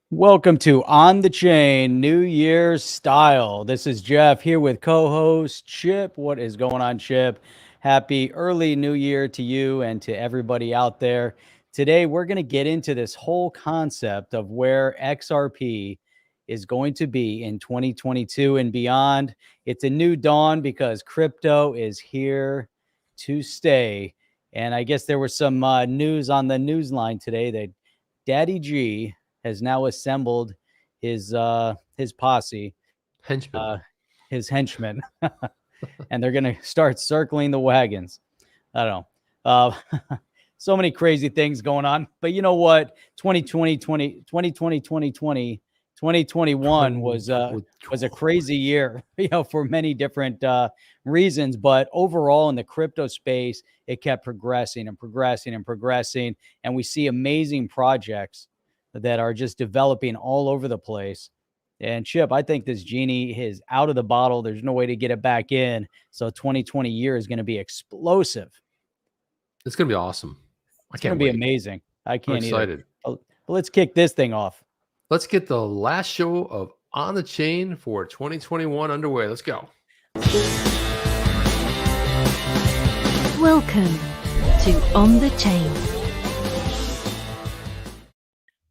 Welcome to On the Chain New Year's Style. This is Jeff here with co-host Chip. What is going on, Chip? Happy early New Year to you and to everybody out there. Today, we're going to get into this whole concept of where XRP is going to be in 2022 and beyond. It's a new dawn because crypto is here to stay. And I guess there was some news on the news line today that Daddy G has now assembled his posse, Henchman. his henchmen, and they're going to start circling the wagons. I don't know. So many crazy things going on. But you know what? 2021 was a crazy year, for many different reasons. But overall, in the crypto space, it kept progressing and progressing and progressing. And we see amazing projects that are just developing all over the place. And Chip, I think this genie is out of the bottle. There's no way to get it back in. So 2020 year is going to be explosive. It's going to be awesome. It's going to be amazing. I can't I'm excited. But let's kick this thing off. Let's get the last show of On the Chain for 2021 underway. Let's go. Welcome to On the Chain.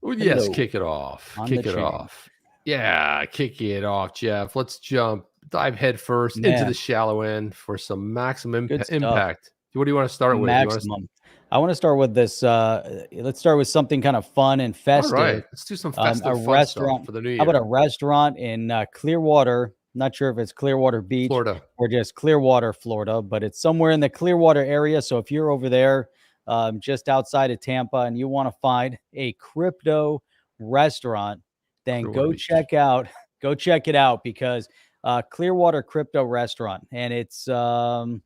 Oh, yes, kick it off. Kick it off. Yeah, kick it off, Jeff. Let's dive head first into the shallow end for some maximum impact. What do you want to start with? Maximum. I want to start with this. Let's start with something kind of fun and festive. All right, let's do some festive fun stuff for the new year. How about a restaurant in Clearwater? Not sure if it's Clearwater Beach, Florida, or just Clearwater, Florida, but it's somewhere in the Clearwater area. So if you're over there, just outside of Tampa, and you want to find a crypto restaurant, then go check it out, because Clearwater Crypto Restaurant, and it's I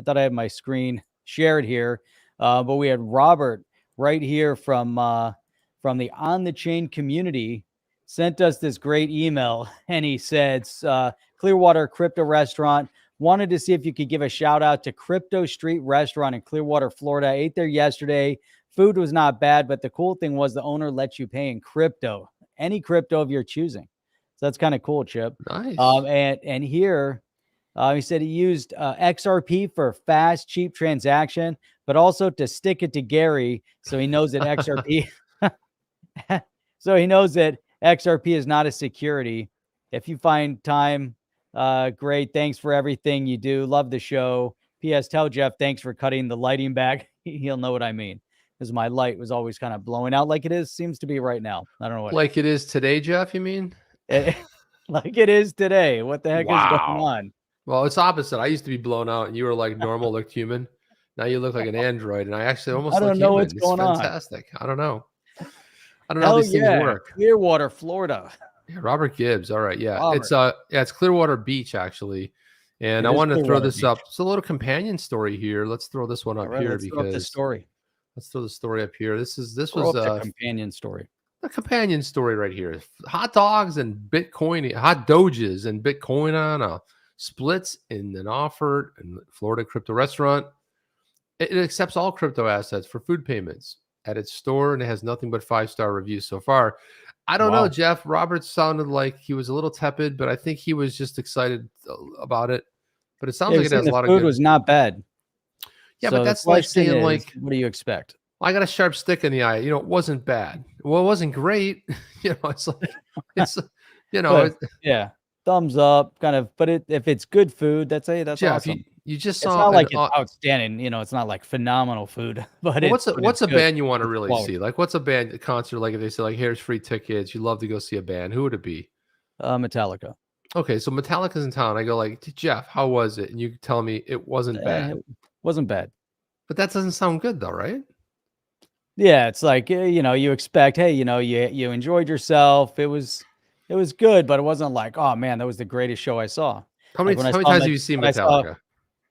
thought I had my screen shared here, but we had Robert right here from the On the Chain community sent us this great email, and he said, Clearwater Crypto Restaurant, wanted to see if you could give a shout out to Crypto Street Restaurant in Clearwater, Florida. I ate there yesterday. Food was not bad, but the cool thing was the owner lets you pay in crypto, any crypto of your choosing. So that's kind of cool, Chip. Nice. And here, he said he used XRP for fast, cheap transaction, but also to stick it to Gary, so he knows that XRP, is not a security. If you find time, great. Thanks for everything you do. Love the show. P.S. Tell Jeff thanks for cutting the lighting back. He'll know what I mean, because my light was always kind of blowing out like it seems to be right now. I don't know what. Like it is today, Jeff, you mean? Like it is today. What the heck is going on? Well, it's opposite. I used to be blown out, and you were like normal, looked human. Now you look like an android, and I actually almost look human. What's going on. It's fantastic. I don't know how these things work. Clearwater, Florida. Yeah, Robert Gibbs. All right, yeah. Robert. It's Clearwater Beach actually, and I wanted to throw this up. It's a little companion story here. Let's throw this one up here, because let's throw the story up here. This was a companion story. A companion story right here. Hot dogs and Bitcoin, hot doges and Bitcoin on splits in an offer in Florida crypto restaurant. It accepts all crypto assets for food payments at its store, and it has nothing but 5-star reviews so far. I don't know, Jeff. Robert sounded like he was a little tepid, but I think he was just excited about it. But it sounds like it has a lot of good. Food was not bad. Yeah, but that's like saying, like, what do you expect? I got a sharp stick in the eye. It wasn't bad. Well, it wasn't great. It's like, yeah, thumbs up, kind of. But if it's good food, that's Jeff, awesome. You just saw. It's not like it's outstanding. It's not like phenomenal food. But what's a band you want to really see? Like, what's a band concert? Like, if they say, like, here's free tickets, you love to go see a band, who would it be? Metallica. Okay, so Metallica's in town. I go, like, Jeff, how was it? And you tell me it wasn't bad. It wasn't bad. But that doesn't sound good, though, right? Yeah, it's like, you expect, hey, you enjoyed yourself. It was good, but it wasn't like, oh man, that was the greatest show I saw. How many times have you seen Metallica?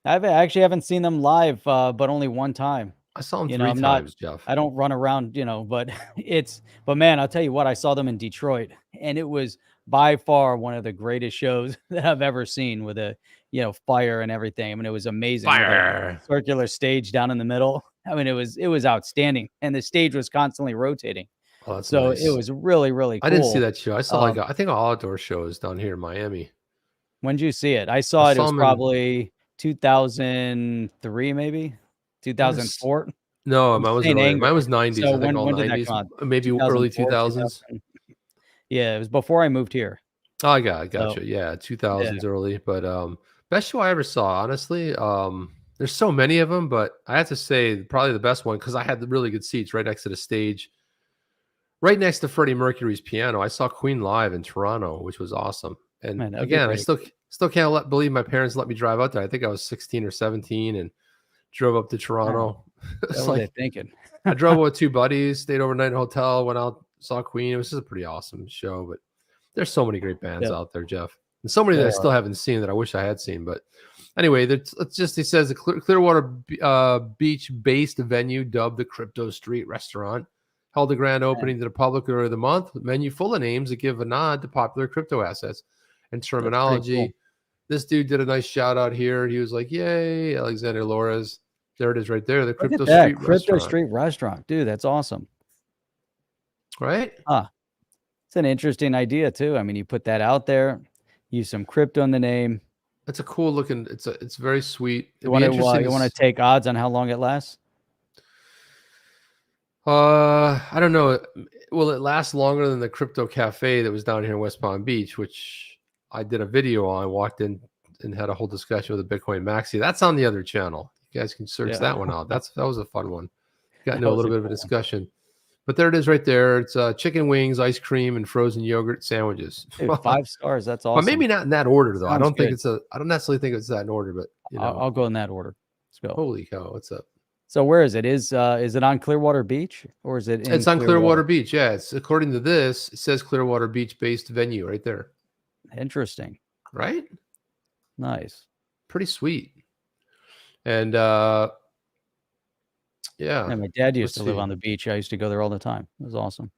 I actually haven't seen them live, but only one time. I saw them 3 times, Jeff. I don't run around, but but man, I'll tell you what, I saw them in Detroit, and it was by far one of the greatest shows that I've ever seen, with a, fire and everything. I mean, it was amazing. Fire. Circular stage down in the middle. I mean, it was outstanding, and the stage was constantly rotating. Oh, that's So nice. it was really, really cool. I didn't see that show. I saw I think all outdoor shows down here in Miami. When did you see it? I saw it. It was probably 2003, maybe 2004. No, I'm mine was saying earlier. angry. Mine was 90s. So I think all when did that 90s, come out? maybe early 2004, 2000s. 2000. Yeah, it was before I moved here. Oh, I gotcha. So, Yeah, yeah. 2000s early. But best show I ever saw, honestly. There's so many of them, but I have to say probably the best one because I had the really good seats right next to the stage, right next to Freddie Mercury's piano. I saw Queen live in Toronto, which was awesome. And Man, that would be again, I pretty still can't believe my parents let me drive out there. I think I was 16 or 17 and drove up to Toronto. What It's were they like thinking? I drove with 2 buddies, stayed overnight in a hotel, went out, saw Queen. It was just a pretty awesome show. But there's so many great bands Yeah. out there, Jeff, and so many that I still haven't seen that I wish I had seen. But anyway, he says the Clearwater Beach-based venue dubbed the Crypto Street Restaurant held a grand opening to the public earlier of the month. Menu full of names that give a nod to popular crypto assets and terminology. Cool. This dude did a nice shout out here. He was like, "Yay, Alexander Lores." There it is right there. The Crypto Street Restaurant. Dude, that's awesome. Right? It's an interesting idea too. I mean, you put that out there, use some crypto in the name. It's a cool looking, it's very sweet. You want to take odds on how long it lasts? I don't know. Will it last longer than the Crypto Cafe that was down here in West Palm Beach, which I did a video on, walked in and had a whole discussion with the Bitcoin Maxi. That's on the other channel. You guys can search that one out. That was a fun one. Got into a little bit of a discussion. But there it is right there. It's chicken wings, ice cream, and frozen yogurt sandwiches. Dude, 5 stars. That's awesome. But maybe not in that order though. Sounds I don't necessarily think it's that in order, but you know. I'll go in that order. Let's go. Holy cow, what's up? So where is it? Is it on Clearwater Beach or is it in It's on Clearwater Beach. Yeah, it's according to this, it says Clearwater Beach based venue right there. Interesting. Right? Nice. Pretty sweet. And yeah. My dad used to live on the beach. I used to go there all the time. It was awesome.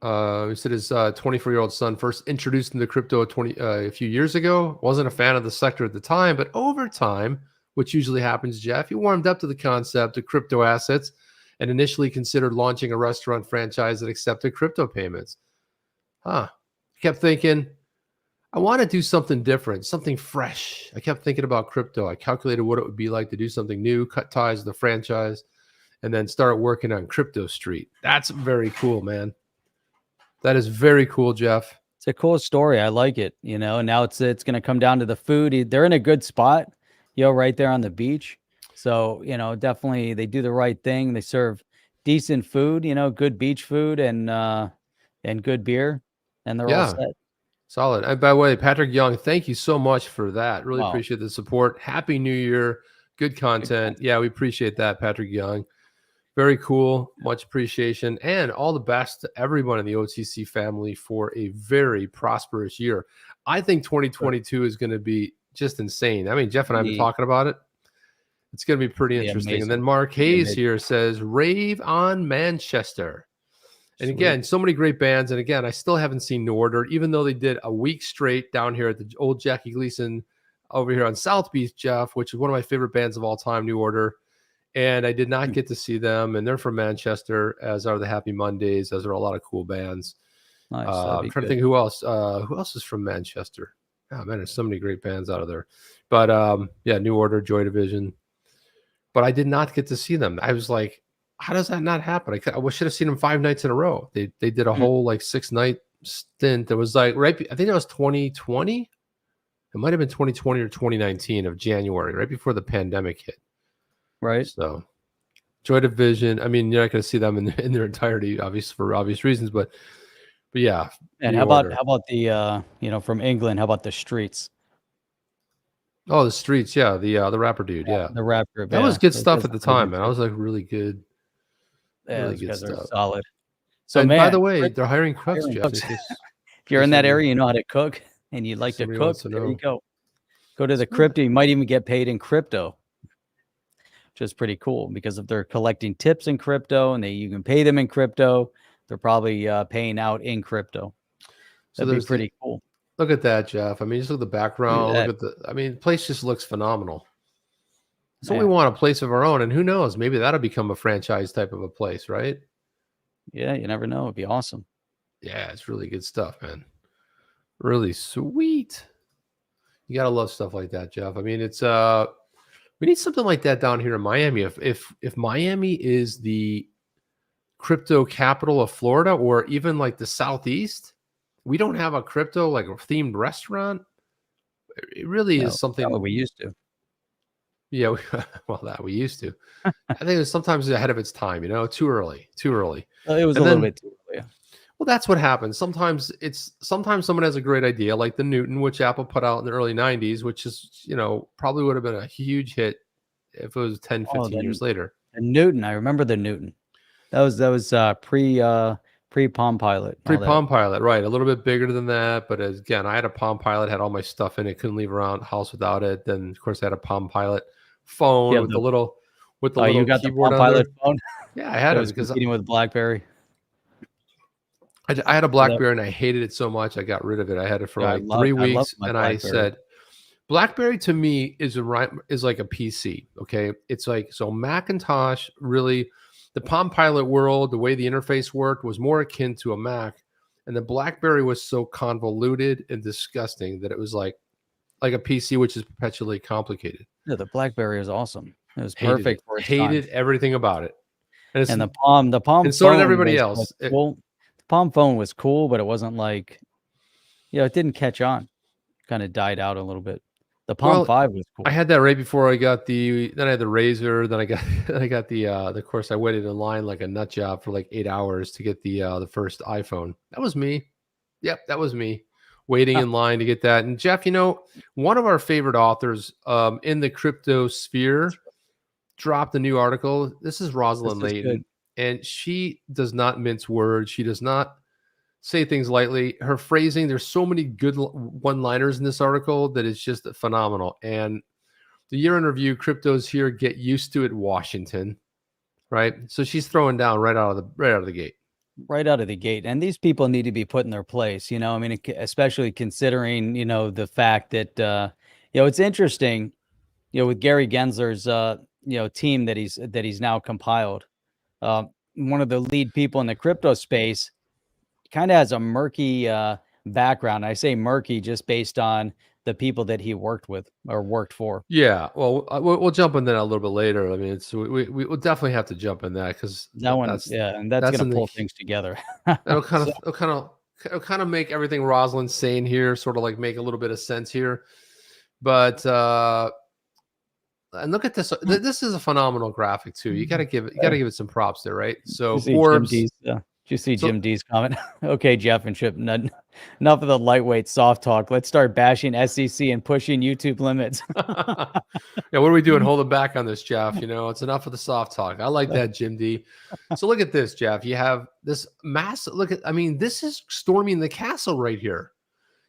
He said his 24-year-old son first introduced him to crypto a few years ago. Wasn't a fan of the sector at the time, but over time, which usually happens, Jeff, he warmed up to the concept of crypto assets and initially considered launching a restaurant franchise that accepted crypto payments. He kept thinking, I want to do something different, something fresh. I kept thinking about crypto. I calculated what it would be like to do something new, cut ties with the franchise, and then start working on Crypto Street. That's very cool, man. That is very cool, Jeff. It's a cool story. I like it. You know, now it's going to come down to the food. They're in a good spot, right there on the beach. So, definitely they do the right thing. They serve decent food, good beach food and good beer, and they're all set. Solid. And by the way, Patrick Young, thank you so much for that. Really appreciate the support. Happy New Year. Good content. Yeah, we appreciate that, Patrick Young. Very cool. Much appreciation. And all the best to everyone in the OTC family for a very prosperous year. I think 2022 is going to be just insane. I mean, Jeff and I have been talking about it. It's going to be pretty interesting. Amazing. And then Mark Hayes here says, rave on Manchester. And again, so many great bands. And again, I still haven't seen New Order, even though they did a week straight down here at the old Jackie Gleason over here on South Beach, Jeff, which is one of my favorite bands of all time, New Order. And I did not get to see them. And they're from Manchester, as are the Happy Mondays, as are a lot of cool bands. Nice. I'm trying to think who else. Who else is from Manchester? Oh, man, there's so many great bands out of there. But yeah, New Order, Joy Division. But I did not get to see them. I was like, how does that not happen? I should have seen them 5 nights in a row. They did a whole 6-night stint. It was I think it was 2020. It might have been 2020 or 2019 of January, right before the pandemic hit. Right. So Joy Division. I mean, you're not going to see them in their entirety, obviously for obvious reasons, but yeah. And how about the from England? How about the Streets? Oh, the Streets, yeah, the rapper dude, yeah, the rapper. That was good stuff at the time, man. I was like really good. Yeah, really good stuff. Solid. So, and by the way, they're hiring cooks, Jeff. If you're in that area, you know how to cook, and you'd like to cook. There you go. Go to the crypto. You might even get paid in crypto, which is pretty cool because if they're collecting tips in crypto and you can pay them in crypto, they're probably paying out in crypto. That'd be pretty cool. Look at that, Jeff. I mean, just look at the background. Look at the place just looks phenomenal. So we want a place of our own, and who knows, maybe that'll become a franchise type of a place, right? Yeah, you never know. It'd be awesome. Yeah, it's really good stuff, man. Really sweet. You gotta love stuff like that, Jeff. I mean, it's we need something like that down here in Miami. If Miami is the crypto capital of Florida, or even like the Southeast, we don't have a crypto like a themed restaurant. It really is something we used to. Yeah, well, that we used to. I think it's sometimes ahead of its time, too early. It was a little bit too early. Well, that's what happens. Sometimes someone has a great idea, like the Newton, which Apple put out in the early 90s, which is, probably would have been a huge hit if it was 10, 15 years later. The Newton, I remember the Newton. That was pre Palm Pilot. Pre-Palm Pilot, right. A little bit bigger than that. But again, I had a Palm Pilot, had all my stuff in it, couldn't leave around the house without it. Then, of course, I had a Palm Pilot phone with the little you got keyboard the Palm Pilot phone? Yeah, I had it because competing with BlackBerry. I had a BlackBerry and I hated it so much I got rid of it. I had it for 3 weeks, and I said, BlackBerry to me is like a PC. Okay, it's like, so Macintosh really, the Palm Pilot world, the way the interface worked was more akin to a Mac, and the BlackBerry was so convoluted and disgusting that it was like a PC, which is perpetually complicated. Yeah, the BlackBerry is awesome. It was perfect for its hated time. everything about it. And the Palm, and so did everybody else. Cool. The Palm phone was cool, but it wasn't like, it didn't catch on. Kind of died out a little bit. The Palm 5 was cool. I had that right before I got then I had the Razor, then I got the of course I waited in line like a nut job for like 8 hours to get the first iPhone. That was me. Yep, that was me. Waiting in line to get that. And Jeff, one of our favorite authors in the crypto sphere dropped a new article. This is Roslyn Layton, and she does not mince words. She does not say things lightly. Her phrasing, there's so many good one-liners in this article that it's just phenomenal. And the year in review, cryptos here, get used to it, Washington, right? So she's throwing down right out of the gate. Right out of the gate. And these people need to be put in their place, I mean, especially considering, the fact that, it's interesting, with Gary Gensler's, team that he's now compiled. One of the lead people in the crypto space kind of has a murky background. I say murky just based on the people that he worked with or worked for. Yeah, well, we'll jump in that a little bit later. I mean, we'll definitely have to jump in that because that's going to pull things together. It'll kind of make everything Roslyn's saying here sort of like make a little bit of sense here. But and look at this. This is a phenomenal graphic too. You got to give it some props there, right? So Forbes. Did you see Jim D's comment? Okay, Jeff and Chip, enough of the lightweight soft talk. Let's start bashing SEC and pushing YouTube limits. Yeah, what are we doing? Holding back on this, Jeff. It's enough of the soft talk. I like that, Jim D. So look at this, Jeff. You have this massive this is storming the castle right here.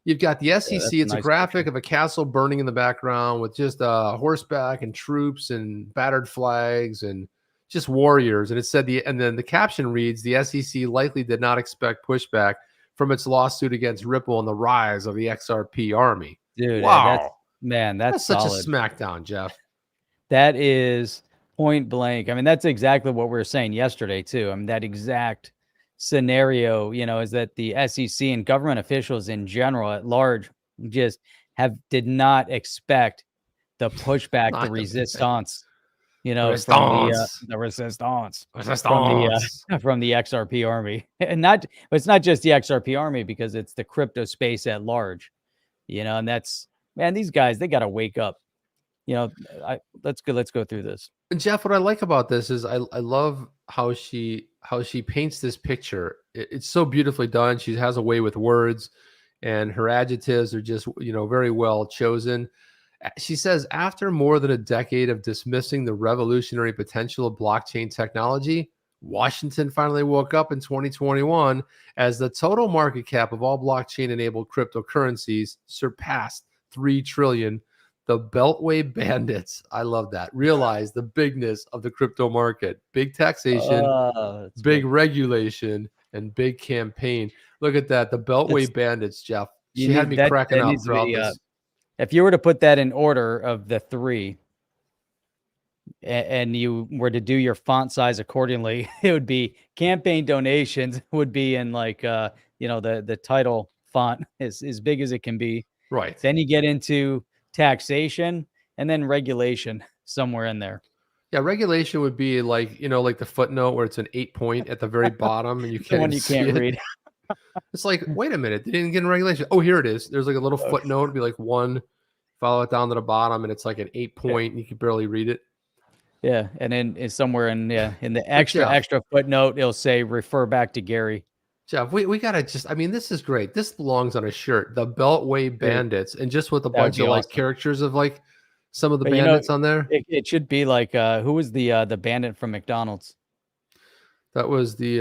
You've got the SEC. It's a graphic of a castle burning in the background with just horseback and troops and battered flags and just warriors. And it said and then the caption reads, the SEC likely did not expect pushback from its lawsuit against Ripple and the rise of the XRP army. Dude, wow. That's such solid. A smackdown, Jeff. That is point blank. I mean, that's exactly what we were saying yesterday too. I mean, that exact scenario, is that the SEC and government officials in general at large just did not expect the pushback, the resistance. From the resistance from the XRP army, and it's not just the XRP army because it's the crypto space at large, and these guys, they got to wake up. Let's go through this. And Jeff, what I like about this is I love how she paints this picture. It's so beautifully done. She has a way with words, and her adjectives are just very well chosen. She says, after more than a decade of dismissing the revolutionary potential of blockchain technology, Washington finally woke up in 2021 as the total market cap of all blockchain-enabled cryptocurrencies surpassed $3 trillion. The Beltway bandits, I love that, realize the bigness of the crypto market. Big taxation, big regulation, and big campaign. Look at that. The Beltway bandits, Jeff. She had me cracking up throughout this. If you were to put that in order of the three, and you were to do your font size accordingly, it would be campaign donations would be in like the title font is as big as it can be. Right. Then you get into taxation and then regulation somewhere in there. Yeah, regulation would be like, like the footnote where it's an 8-point at the very bottom and you The can't one even you see can't it. read. It's like, wait a minute, they didn't get in regulation. Oh, here it is. There's like a little footnote, it'd be like 1, follow it down to the bottom, and it's like an 8-point, and you can barely read it. Yeah, and then it's somewhere in the But Jeff, extra footnote, it'll say refer back to Gary. Jeff, we gotta just, I mean, this is great. This belongs on a shirt. The Beltway Bandits, and just with a That would bunch be of like awesome. characters of like some of the But bandits on there. it should be like who was the bandit from McDonald's? That was the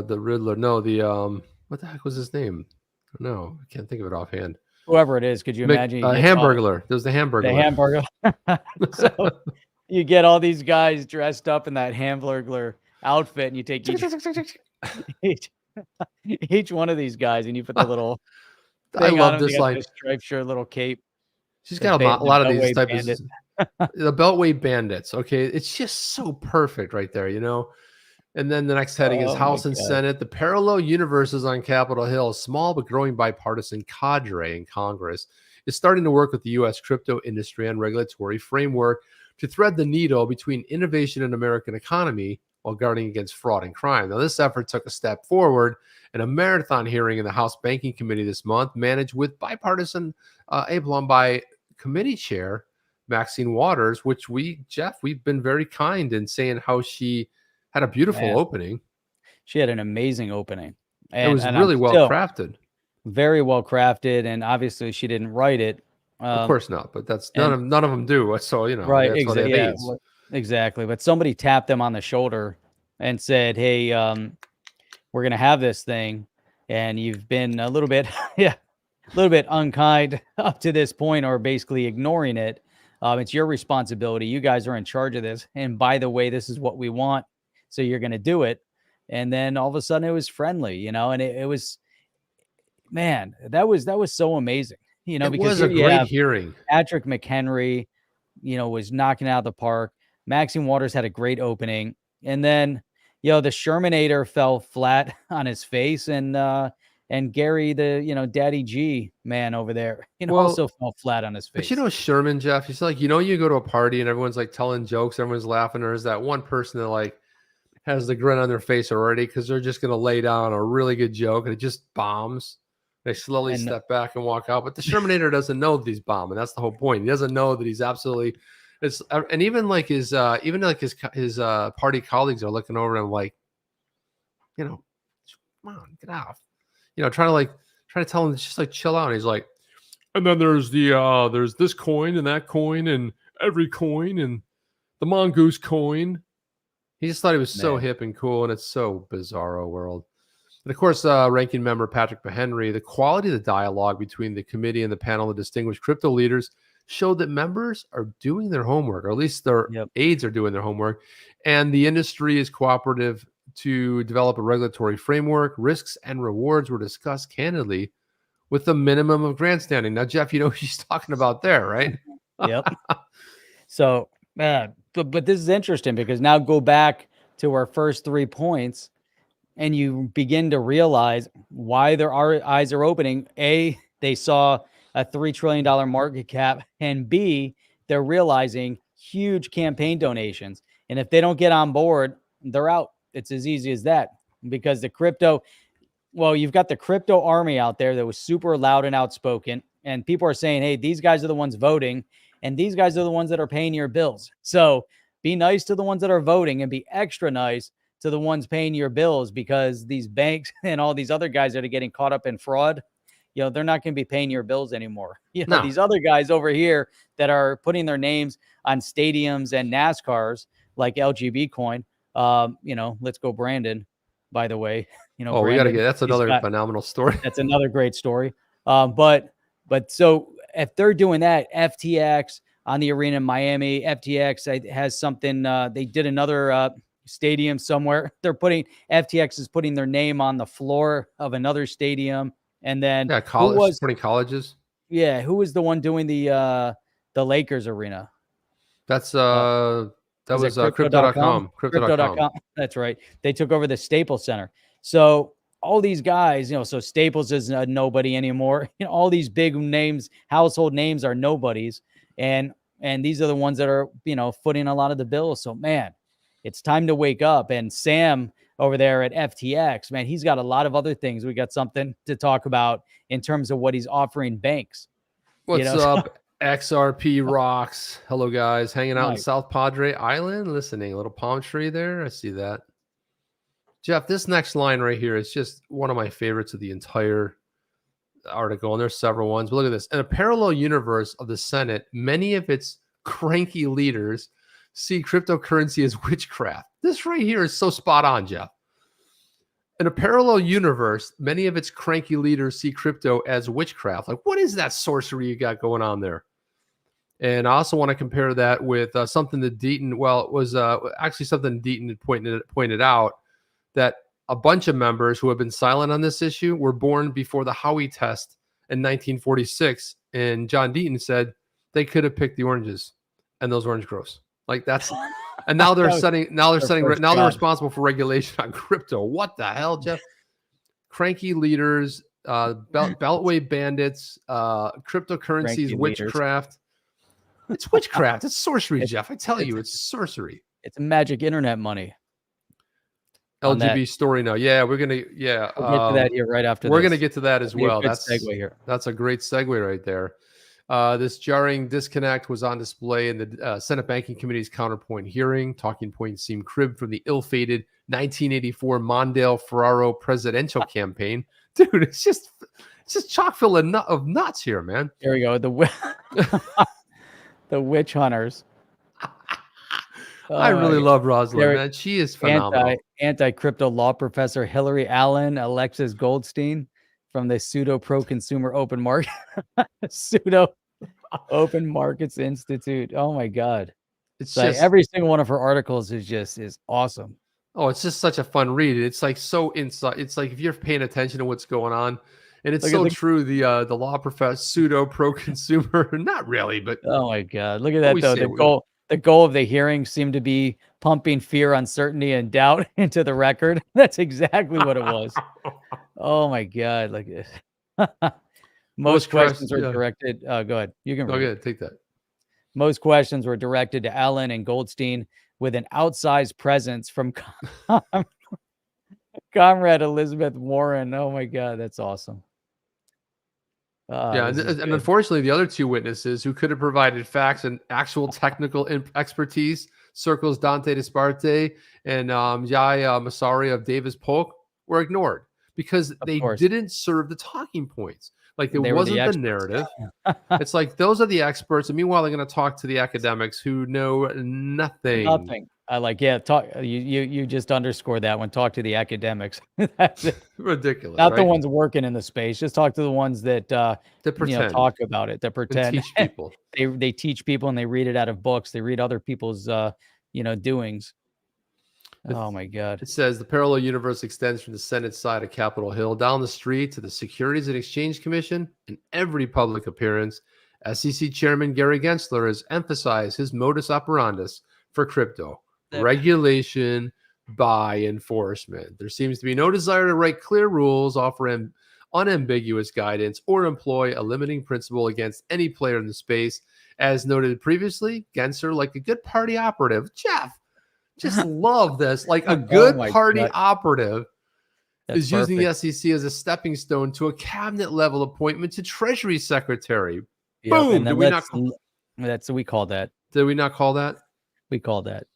Riddler. No, the what the heck was his name? No, I can't think of it offhand. Whoever it is, could you imagine you get Hamburglar. There's the Hamburglar. the hamburger. So you get all these guys dressed up in that Hamburglar outfit, and you take each one of these guys, and you put the little I thing on love them. this They got line. the striped shirt, little cape. She's The got a lot of these Beltway types Bandit. of the Beltway Bandits. Okay, it's just so perfect right there, And then the next heading is Oh my House and God. Senate. The parallel universes on Capitol Hill, a small but growing bipartisan cadre in Congress, is starting to work with the U.S. crypto industry and regulatory framework to thread the needle between innovation and American economy while guarding against fraud and crime. Now, this effort took a step forward in a marathon hearing in the House Banking Committee this month, managed with bipartisan aplomb by committee chair Maxine Waters, which we've been very kind in saying how she had a beautiful opening. She had an amazing opening. And it was really well crafted. Very well crafted, and obviously she didn't write it. Of course not, but that's none of them do. So right, that's why they have aides. Exactly. But somebody tapped them on the shoulder and said, "Hey, we're gonna have this thing, and you've been a little bit, a little bit unkind up to this point, or basically ignoring it. It's your responsibility. You guys are in charge of this. And by the way, this is what we want. So you're gonna do it." And then all of a sudden, it was friendly, and it was. Man, that was so amazing, It because was a great hearing. Patrick McHenry, was knocking it out of the park. Maxine Waters had a great opening, and then the Shermanator fell flat on his face, and Gary, the Daddy G man over there, also fell flat on his face. But Sherman, Jeff, he's like, you go to a party and everyone's like telling jokes, everyone's laughing. There's that one person that like has the grin on their face already because they're just gonna lay down a really good joke and it just bombs. They slowly step back and walk out. But the Shermanator doesn't know that he's bombing. That's the whole point. He doesn't know that he's absolutely and even like his party colleagues are looking over him like, come on, get off. Trying to tell him to just like chill out. And he's like, and then there's there's this coin and that coin and every coin and the mongoose coin. He just thought he was so hip and cool, and it's so bizarro world. And of course, ranking member Patrick McHenry, the quality of the dialogue between the committee and the panel of distinguished crypto leaders showed that members are doing their homework, or at least their aides are doing their homework, and the industry is cooperative to develop a regulatory framework. Risks and rewards were discussed candidly with the minimum of grandstanding. Now, Jeff, what she's talking about there, right? Yep. So, but this is interesting because now go back to our first 3 points, and you begin to realize why their eyes are opening. A, they saw a $3 trillion market cap, and B, they're realizing huge campaign donations. And if they don't get on board, they're out. It's as easy as that, because you've got the crypto army out there that was super loud and outspoken, and people are saying, hey, these guys are the ones voting, and these guys are the ones that are paying your bills. So be nice to the ones that are voting and be extra nice to the ones paying your bills, because these banks and all these other guys that are getting caught up in fraud, they're not going to be paying your bills anymore. These other guys over here that are putting their names on stadiums and NASCARs like LGBcoin, let's go Brandon, by the way. Brandon, we got to get, that's another phenomenal story. That's another great story. But so if they're doing that, FTX on the arena in Miami, FTX has something, they did another stadium somewhere. FTX is putting their name on the floor of another stadium. And then supporting colleges. Yeah. Who was the one doing the Lakers arena? That's That was crypto.com. Crypto.com. That's right. They took over the Staples Center. So all these guys, so Staples is nobody anymore. All these big names, household names are nobodies. And these are the ones that are, footing a lot of the bills. So, man, it's time to wake up. And Sam over there at FTX, man, he's got a lot of other things. We got something to talk about in terms of what he's offering banks. What's up? XRP rocks. Hello, guys. Hanging out in South Padre Island, listening. A little palm tree there. I see that. Jeff, this next line right here is just one of my favorites of the entire article, and there's several ones. But look at this. In a parallel universe of the Senate, many of its cranky leaders see cryptocurrency as witchcraft. This right here is so spot on, Jeff. In a parallel universe, many of its cranky leaders see crypto as witchcraft. Like, what is that sorcery you got going on there? And I also want to compare that with something that Deaton, it was actually something Deaton had pointed out, that a bunch of members who have been silent on this issue were born before the Howey test in 1946. And John Deaton said they could have picked the oranges, and those orange grows. Like, that's... And now they're they're responsible for regulation on crypto. What the hell, Jeff? Cranky leaders, beltway bandits, cryptocurrencies, witchcraft. It's witchcraft. It's sorcery, Jeff. I tell you, it's sorcery. It's magic internet money. LGB story now. Yeah, we're gonna. Yeah, we'll get to that here right after. We're gonna get to that as well. That's a segue here. That's a great segue right there. This jarring disconnect was on display in the Senate Banking Committee's counterpoint hearing. Talking points seemed cribbed from the ill-fated 1984 Mondale Ferraro presidential campaign. Dude, it's just chock full of nuts here, man. Here we go. The witch hunters. I really love Roslyn, man. She is phenomenal. Anti-crypto law professor Hillary Allen, Alexis Goldstein from the Pseudo Pro-Consumer Open Market Pseudo Open Markets Institute. Oh my God. It's just, like, every single one of her articles is awesome. Oh, it's just such a fun read. It's like so inside. It's like if you're paying attention to what's going on, and it's so true. The law professor, Pseudo Pro-Consumer, not really, but oh my God, look at that though. The goal of the hearing seemed to be pumping fear, uncertainty, and doubt into the record. That's exactly what it was. Oh my God, like this. Most questions were directed. Go ahead. You can. Go ahead. Take that. Most questions were directed to Allen and Goldstein with an outsized presence from Comrade Elizabeth Warren. Oh my God, that's awesome. And unfortunately, the other two witnesses who could have provided facts and actual technical expertise, Circle's Dante Disparte and Jai Masari of Davis Polk, were ignored because they didn't serve the talking points. Like, it wasn't the narrative. It's like, those are the experts. And meanwhile, they're going to talk to the academics who know nothing. Nothing. I like, talk. You just underscored that one. Talk to the academics. That's it. Ridiculous. Not the ones working in the space. Just talk to the ones that pretend. Talk about it. That pretend. And teach people. They teach people and they read it out of books. They read other people's doings. Oh my God. It says the parallel universe extends from the Senate side of Capitol Hill down the street to the Securities and Exchange Commission. In every public appearance, SEC Chairman Gary Gensler has emphasized his modus operandus for crypto: regulation by enforcement. There seems to be no desire to write clear rules, offer unambiguous guidance, or employ a limiting principle against any player in the space. As noted previously, Gensler, like a good party operative, Jeff, just love this. Like a good party operative is using the SEC as a stepping stone to a cabinet level appointment to Treasury Secretary. Yep. Boom. We call that. Did we not call that? We call that.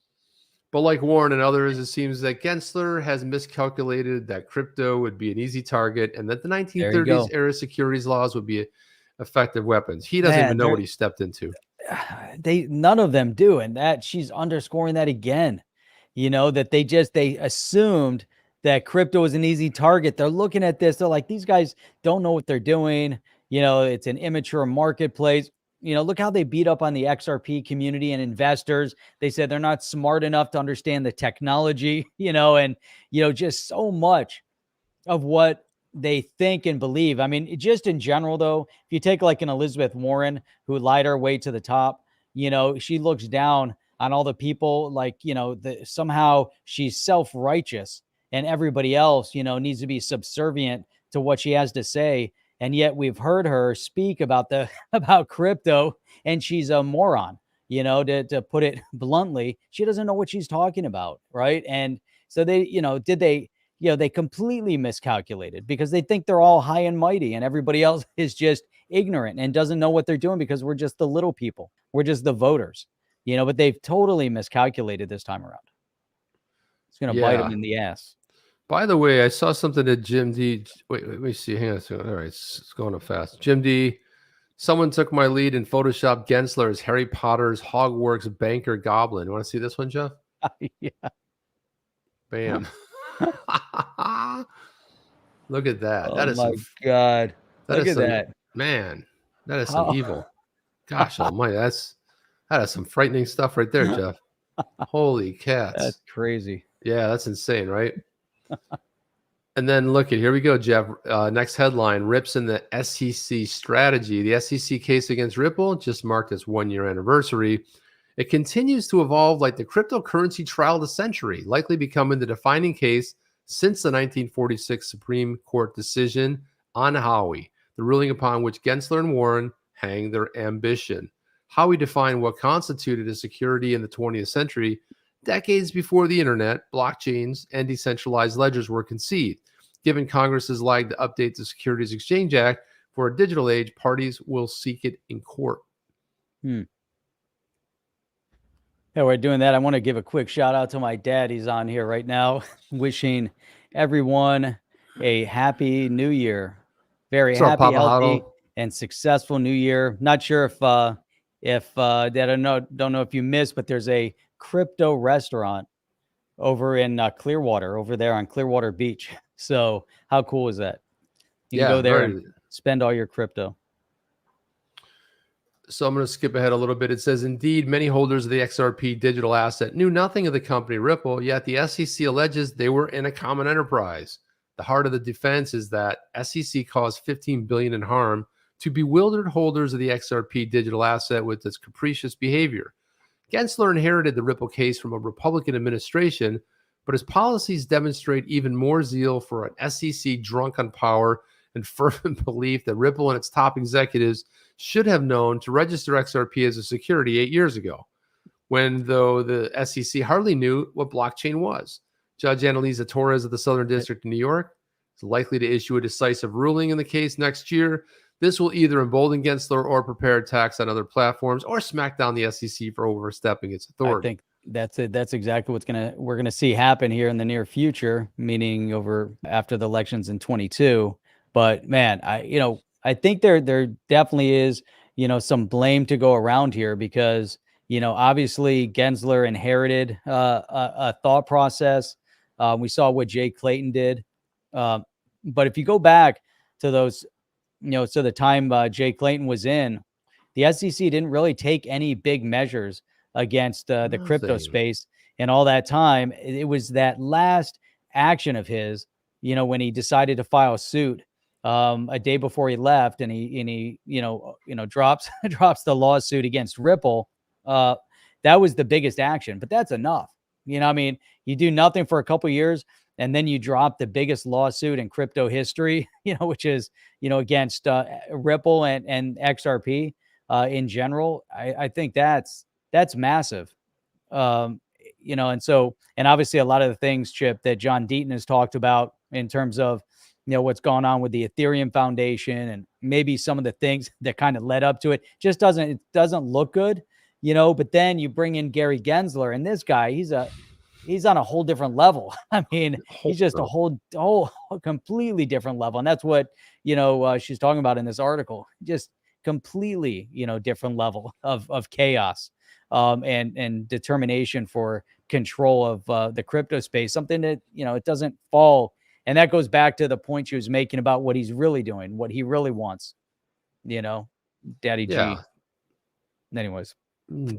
But like Warren and others, it seems that Gensler has miscalculated that crypto would be an easy target and that the 1930s era securities laws would be effective weapons. He doesn't even know what he stepped into. None of them do. And that she's underscoring that again. That they assumed that crypto is an easy target. They're looking at this. They're like, these guys don't know what they're doing. It's an immature marketplace. Look how they beat up on the XRP community and investors. They said they're not smart enough to understand the technology, and just so much of what they think and believe. I mean, just in general, though, if you take like an Elizabeth Warren who lied her way to the top, she looks down on all the people, like, somehow she's self-righteous and everybody else, needs to be subservient to what she has to say. And yet we've heard her speak about about crypto, and she's a moron, to put it bluntly. She doesn't know what she's talking about, right? And so they completely miscalculated because they think they're all high and mighty and everybody else is just ignorant and doesn't know what they're doing because we're just the little people. We're just the voters, but they've totally miscalculated this time around. It's going to bite them in the ass. By the way, I saw something that Jim D. Wait, let me see. Hang on a second. All right, it's going up fast. Jim D. Someone took my lead and photoshopped Gensler as Harry Potter's Hogwarts banker goblin. You want to see this one, Jeff? Yeah. Bam. Look at that. Oh, that is my God. Look at that. Man, that is some evil. Gosh almighty. That is some frightening stuff right there, Jeff. Holy cats. That's crazy. Yeah, that's insane, right? And then look at, here we go, Jeff. Next headline, Rips in the SEC strategy. The SEC case against Ripple just marked its 1-year anniversary. It continues to evolve like the cryptocurrency trial of the century, likely becoming the defining case since the 1946 Supreme Court decision on Howey, the ruling upon which Gensler and Warren hanged their ambition. Howey defined what constituted a security in the 20th century, decades before the internet, blockchains, and decentralized ledgers were conceived. Given Congress's lag to update the Securities Exchange Act for a digital age, parties will seek it in court. Yeah, we're doing that. I want to give a quick shout out to my dad. He's on here right now, wishing everyone a happy new year. Very happy, healthy, and successful new year. Not sure if Dad, I don't know if you missed, but there's a crypto restaurant over in Clearwater, over there on Clearwater Beach. So how cool is that? You can go there and spend all your crypto. So I'm going to skip ahead a little bit. It says, indeed, many holders of the XRP digital asset knew nothing of the company Ripple, yet the SEC alleges they were in a common enterprise. The heart of the defense is that SEC caused $15 billion in harm to bewildered holders of the XRP digital asset with its capricious behavior. Gensler inherited the Ripple case from a Republican administration, but his policies demonstrate even more zeal for an SEC drunk on power and fervent belief that Ripple and its top executives should have known to register XRP as a security 8 years ago, when, though, the SEC hardly knew what blockchain was. Judge Annalisa Torres of the Southern District of New York is likely to issue a decisive ruling in the case next year. This will either embolden Gensler or prepare attacks on other platforms or smack down the SEC for overstepping its authority. I think that's it. That's exactly we're gonna see happen here in the near future, meaning after the elections in 22. But man, I think there definitely is, some blame to go around here because, obviously Gensler inherited a thought process. We saw what Jay Clayton did. But if you go back to those, so the time Jay Clayton was in, the SEC didn't really take any big measures against the crypto space. And all that time, it was that last action of his, when he decided to file suit a day before he left, and he drops the lawsuit against Ripple. That was the biggest action, but that's enough. You do nothing for a couple of years, and then you drop the biggest lawsuit in crypto history, which is, against Ripple and XRP in general. I think that's massive. And obviously a lot of the things, Chip, that John Deaton has talked about in terms of, what's going on with the Ethereum Foundation and maybe some of the things that kind of led up to it, just doesn't look good, but then you bring in Gary Gensler, and this guy, he's on a whole different level. I mean, he's just a whole completely different level. And that's what, she's talking about in this article, just completely, different level of chaos and determination for control of the crypto space, something that, it doesn't fall. And that goes back to the point she was making about what he's really doing, what he really wants, Daddy G. Anyways.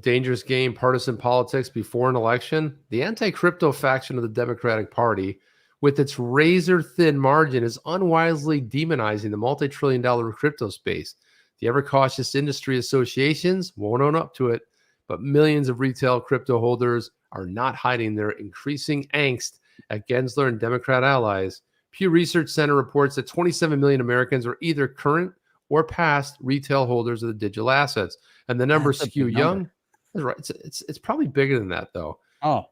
Dangerous game, partisan politics before an election. The anti-crypto faction of the Democratic Party, with its razor-thin margin, is unwisely demonizing the multi-trillion-dollar crypto space. The ever-cautious industry associations won't own up to it, but millions of retail crypto holders are not hiding their increasing angst at Gensler and Democrat allies. Pew Research Center reports that 27 million Americans are either current or past retail holders of the digital assets, and the numbers That's a skew big number. young. That's right. It's probably bigger than that though. Oh,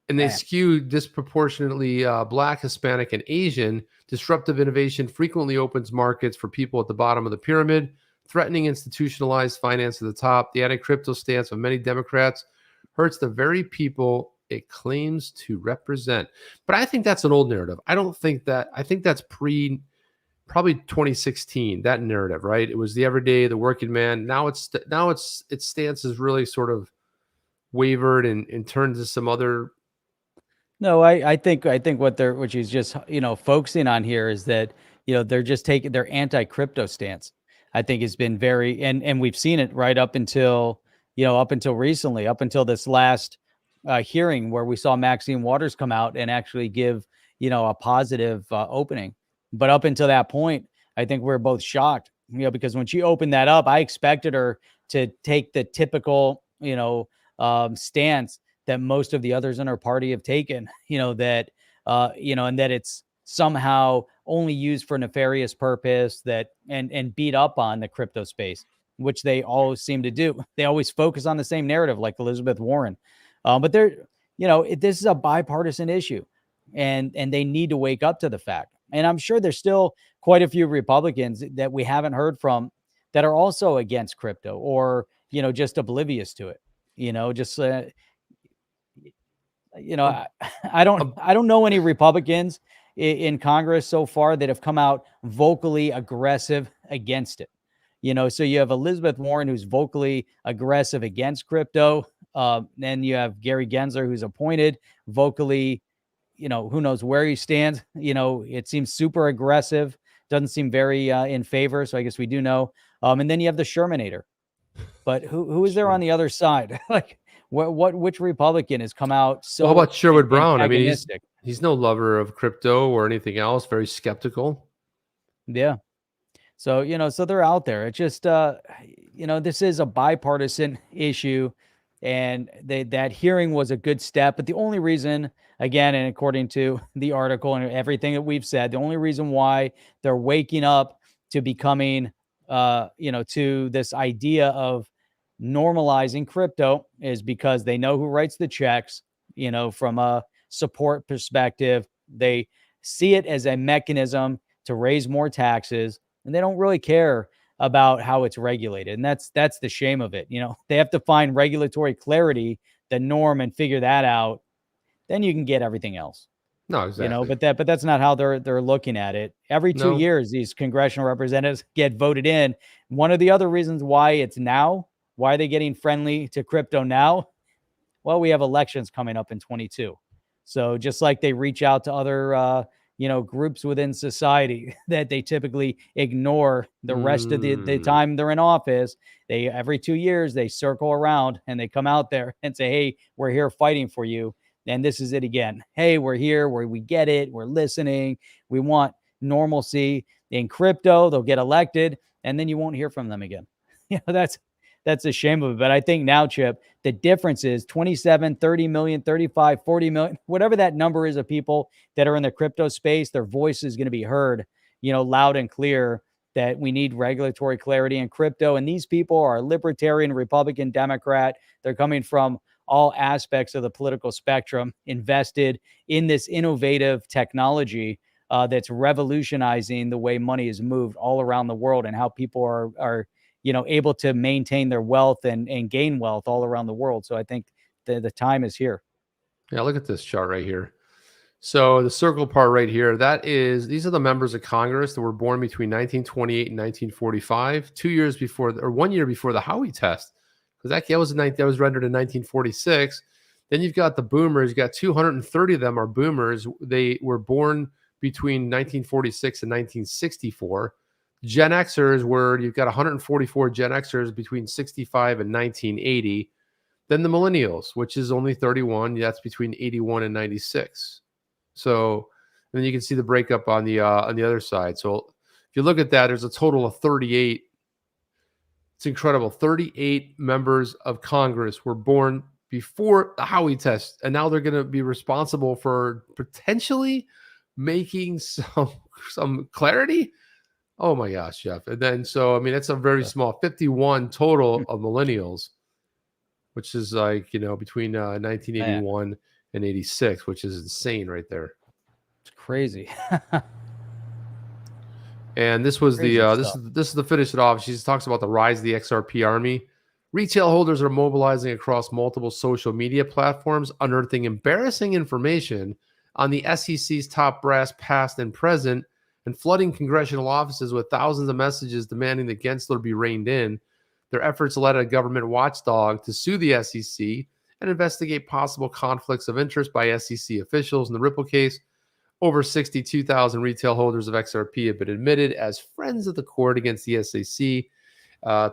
And they man. skew disproportionately Black, Hispanic, and Asian. Disruptive innovation frequently opens markets for people at the bottom of the pyramid, threatening institutionalized finance at the top. The anti-crypto stance of many Democrats hurts the very people it claims to represent. But I think that's an old narrative. I think that's probably 2016, that narrative, right? It was the everyday, the working man. Now its stance is really sort of wavered and turned to some other. No, I think what she's just, focusing on here is that, they're just taking their anti-crypto stance. I think has been very, and we've seen it right up until recently, up until this last hearing where we saw Maxine Waters come out and actually give, a positive opening. But up until that point, I think we're both shocked, because when she opened that up, I expected her to take the typical, stance that most of the others in our party have taken, and that it's somehow only used for nefarious purpose, that and beat up on the crypto space, which they always seem to do. They always focus on the same narrative, like Elizabeth Warren. But this is a bipartisan issue, and they need to wake up to the fact. And I'm sure there's still quite a few Republicans that we haven't heard from that are also against crypto, or, just oblivious to it, just, I don't know any Republicans in Congress so far that have come out vocally aggressive against it. So you have Elizabeth Warren, who's vocally aggressive against crypto. Then you have Gary Gensler, who's appointed, vocally, who knows where he stands. It seems super aggressive, doesn't seem very in favor. So I guess we do know. And then you have the Shermanator. But who is there on the other side? Like, which Republican has come out so? Well, how about Sherwood Brown? I mean, he's no lover of crypto or anything else. Very skeptical. Yeah. So, so they're out there. It's just, this is a bipartisan issue, and that hearing was a good step. But the only reason, again, and according to the article and everything that we've said, the only reason why they're waking up to becoming, to this idea of normalizing crypto is because they know who writes the checks. From a support perspective, they see it as a mechanism to raise more taxes, and they don't really care about how it's regulated. And that's the shame of it. They have to find regulatory clarity, the norm, and figure that out. Then you can get everything else. No, exactly. But that's not how they're looking at it. Every 2 years, these congressional representatives get voted in. One of the other reasons why are they getting friendly to crypto now? Well, we have elections coming up in 22. So just like they reach out to other, groups within society that they typically ignore the rest of the time they're in office, every 2 years, they circle around and they come out there and say, hey, we're here fighting for you. And this is it again. Hey, we're here, we get it. We're listening. We want normalcy in crypto. They'll get elected, and then you won't hear from them again. That's a shame of it. But I think now, Chip, the difference is 27, 30 million, 35, 40 million, whatever that number is of people that are in the crypto space, their voice is going to be heard, loud and clear, that we need regulatory clarity in crypto. And these people are Libertarian, Republican, Democrat. They're coming from all aspects of the political spectrum, invested in this innovative technology that's revolutionizing the way money is moved all around the world, and how people are able to maintain their wealth and gain wealth all around the world. So I think the time is here. Yeah, look at this chart right here. So the circle part right here, these are the members of Congress that were born between 1928 and 1945, 1 year before the Howey test, because that was rendered in 1946. Then you've got the boomers. You got 230 of them are boomers. They were born between 1946 and 1964. Gen Xers you've got 144 Gen Xers between 65 and 1980. Then the millennials, which is only 31. That's between 81 and 96. So then you can see the breakup on the other side. So if you look at that, there's a total of 38 It's incredible. 38 members of Congress were born before the Howey test, and now they're going to be responsible for potentially making some clarity. Oh my gosh, Jeff. And then, so, I mean, it's a very small 51 total of millennials, which is like, between 1981 and 86, which is insane right there. It's crazy. And this was this is the finish it off. She talks about the rise of the XRP army. Retail holders are mobilizing across multiple social media platforms, unearthing embarrassing information on the SEC's top brass past and present, and flooding congressional offices with thousands of messages demanding that Gensler be reined in. Their efforts led a government watchdog to sue the SEC and investigate possible conflicts of interest by SEC officials. In the Ripple case, over 62,000 retail holders of XRP have been admitted as friends of the court against the SEC,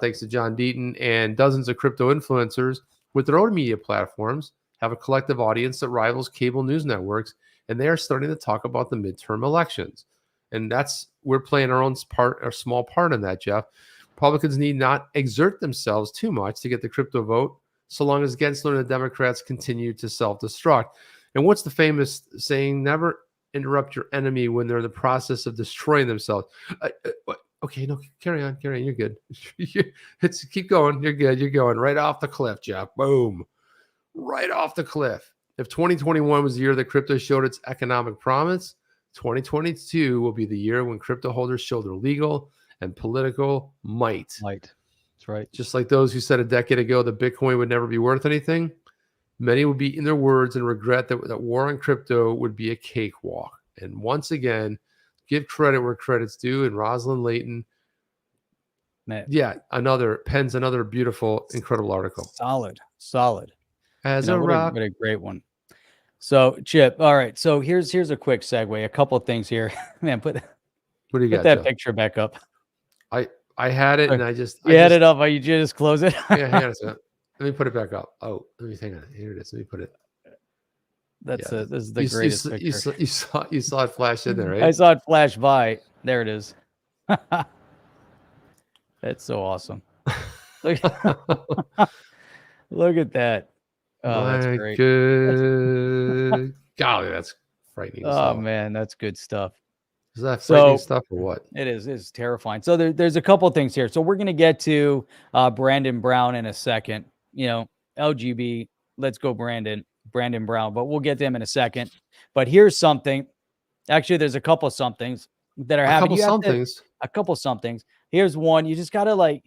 thanks to John Deaton, and dozens of crypto influencers with their own media platforms have a collective audience that rivals cable news networks, and they are starting to talk about the midterm elections. And we're playing our small part in that, Jeff. Republicans need not exert themselves too much to get the crypto vote, so long as Gensler and the Democrats continue to self-destruct. And what's the famous saying? Never interrupt your enemy when they're in the process of destroying themselves. Okay, no, carry on. You're good. Keep going. You're good. You're going right off the cliff, Jeff. Boom. Right off the cliff. If 2021 was the year that crypto showed its economic promise, 2022 will be the year when crypto holders show their legal and political might. That's right. Just like those who said a decade ago that Bitcoin would never be worth anything, many will be in their words and regret that war on crypto would be a cakewalk. And once again, give credit where credit's due. And Roslyn, Layton, pens another beautiful, incredible article. Solid. As a rock. What a great one. So, Chip, all right. So here's a quick segue. A couple of things here. Man, what do you got, that Jeff? picture back up. I had it, and I just had it up. You just close it. Yeah, hang on a second. Let me put it back up. Oh, hang on. Here it is. Let me put it. This is the greatest picture. You saw it flash in there, right? I saw it flash by. There it is. That's so awesome. Look at that. Oh, that's great. Good. Golly, that's frightening. Oh man, that's good stuff. Is that frightening stuff or what? It is. It's terrifying. So there's a couple things here. So we're going to get to Brandon Brown in a second. LGB, let's go Brandon Brown, but we'll get to him in a second. But here's something. Actually, there's a couple somethings that are happening. A couple somethings. Here's one. You just got to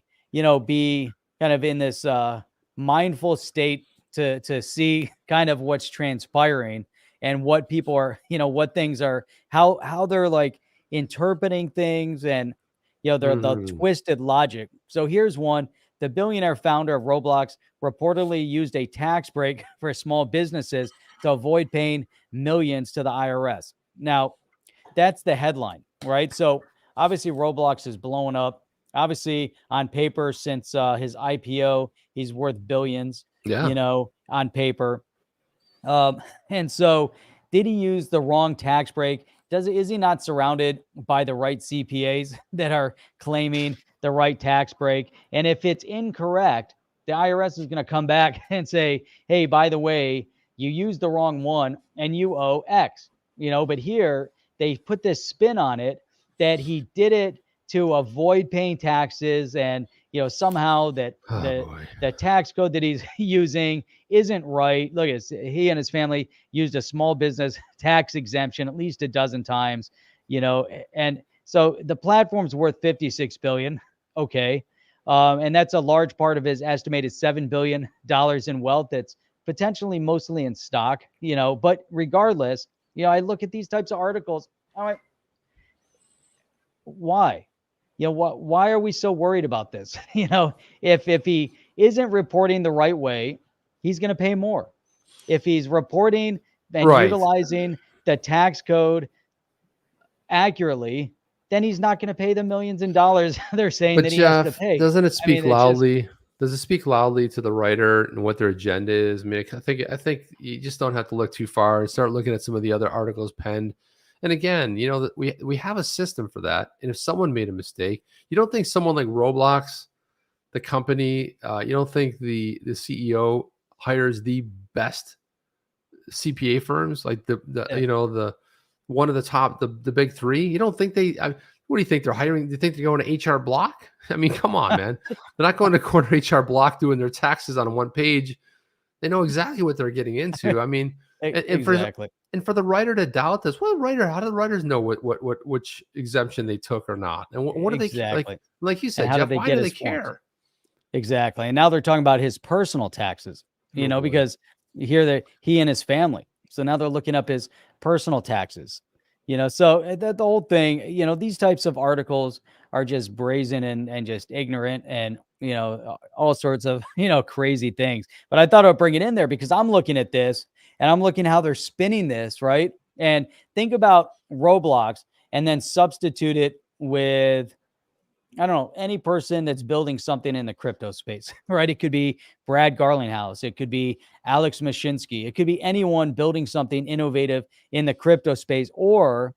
be kind of in this mindful state to see kind of what's transpiring and what people are, what things are, how they're like interpreting things and, the twisted logic. So here's one. The billionaire founder of Roblox reportedly used a tax break for small businesses to avoid paying millions to the IRS. Now, that's the headline, right? So obviously Roblox is blowing up. Obviously on paper, since his IPO, he's worth billions, on paper. And so did he use the wrong tax break? Is he not surrounded by the right CPAs that are claiming the right tax break? And if it's incorrect, the IRS is going to come back and say, hey, by the way, you used the wrong one and you owe X, but here they put this spin on it that he did it to avoid paying taxes and, somehow that the tax code that he's using isn't right. Look, he and his family used a small business tax exemption at least a dozen times, and so the platform's worth $56 billion. Okay. And that's a large part of his estimated $7 billion in wealth. That's potentially mostly in stock, but regardless, I look at these types of articles. I'm like, why? Why are we so worried about this? If he isn't reporting the right way, he's going to pay more. If he's reporting and utilizing the tax code accurately, then he's not going to pay the millions in dollars they're saying that he has to pay. Doesn't it speak loudly? Does it speak loudly to the writer and what their agenda is? I mean, I think you just don't have to look too far and start looking at some of the other articles penned. And again, we have a system for that. And if someone made a mistake, you don't think someone like Roblox the company. You don't think the CEO hires the best CPA firms, like the one of the top, the big three? You don't think what do you think they're hiring? Do you think they're going to HR Block? I mean, come on, man. They're not going to corner HR Block doing their taxes on one page. They know exactly what they're getting into. I mean, exactly. And for the writer to doubt this, how do the writers know which exemption they took or not? And what do they like you said, Jeff, why do they care? Exactly. And now they're talking about his personal taxes, because you hear that he and his family. So now they're looking up his personal taxes, so the whole thing, these types of articles are just brazen and just ignorant and, all sorts of, crazy things. But I thought I'd bring it in there because I'm looking at this and I'm looking how they're spinning this, right? And think about Roblox and then substitute it with, I don't know, any person that's building something in the crypto space, right? It could be Brad Garlinghouse. It could be Alex Mashinsky. It could be anyone building something innovative in the crypto space, or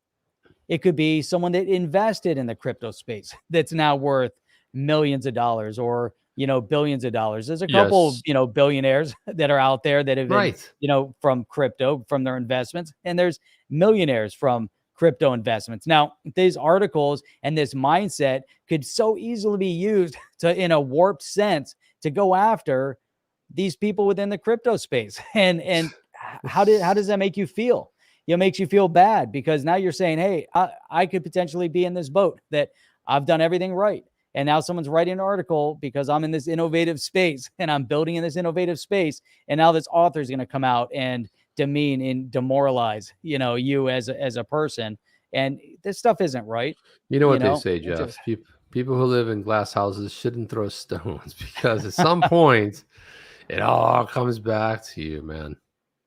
it could be someone that invested in the crypto space that's now worth millions of dollars or, billions of dollars. There's a couple, billionaires that are out there that have been, from crypto, from their investments, and there's millionaires from crypto investments. Now, these articles and this mindset could so easily be used in a warped sense to go after these people within the crypto space. And how does that make you feel? It makes you feel bad because now you're saying, hey, I could potentially be in this boat that I've done everything right. And now someone's writing an article because I'm in this innovative space and I'm building in this innovative space. And now this author is going to come out and demean and demoralize, you as a person. And this stuff isn't right. You know what they say, Jeff? People who live in glass houses shouldn't throw stones because at some point it all comes back to you, man.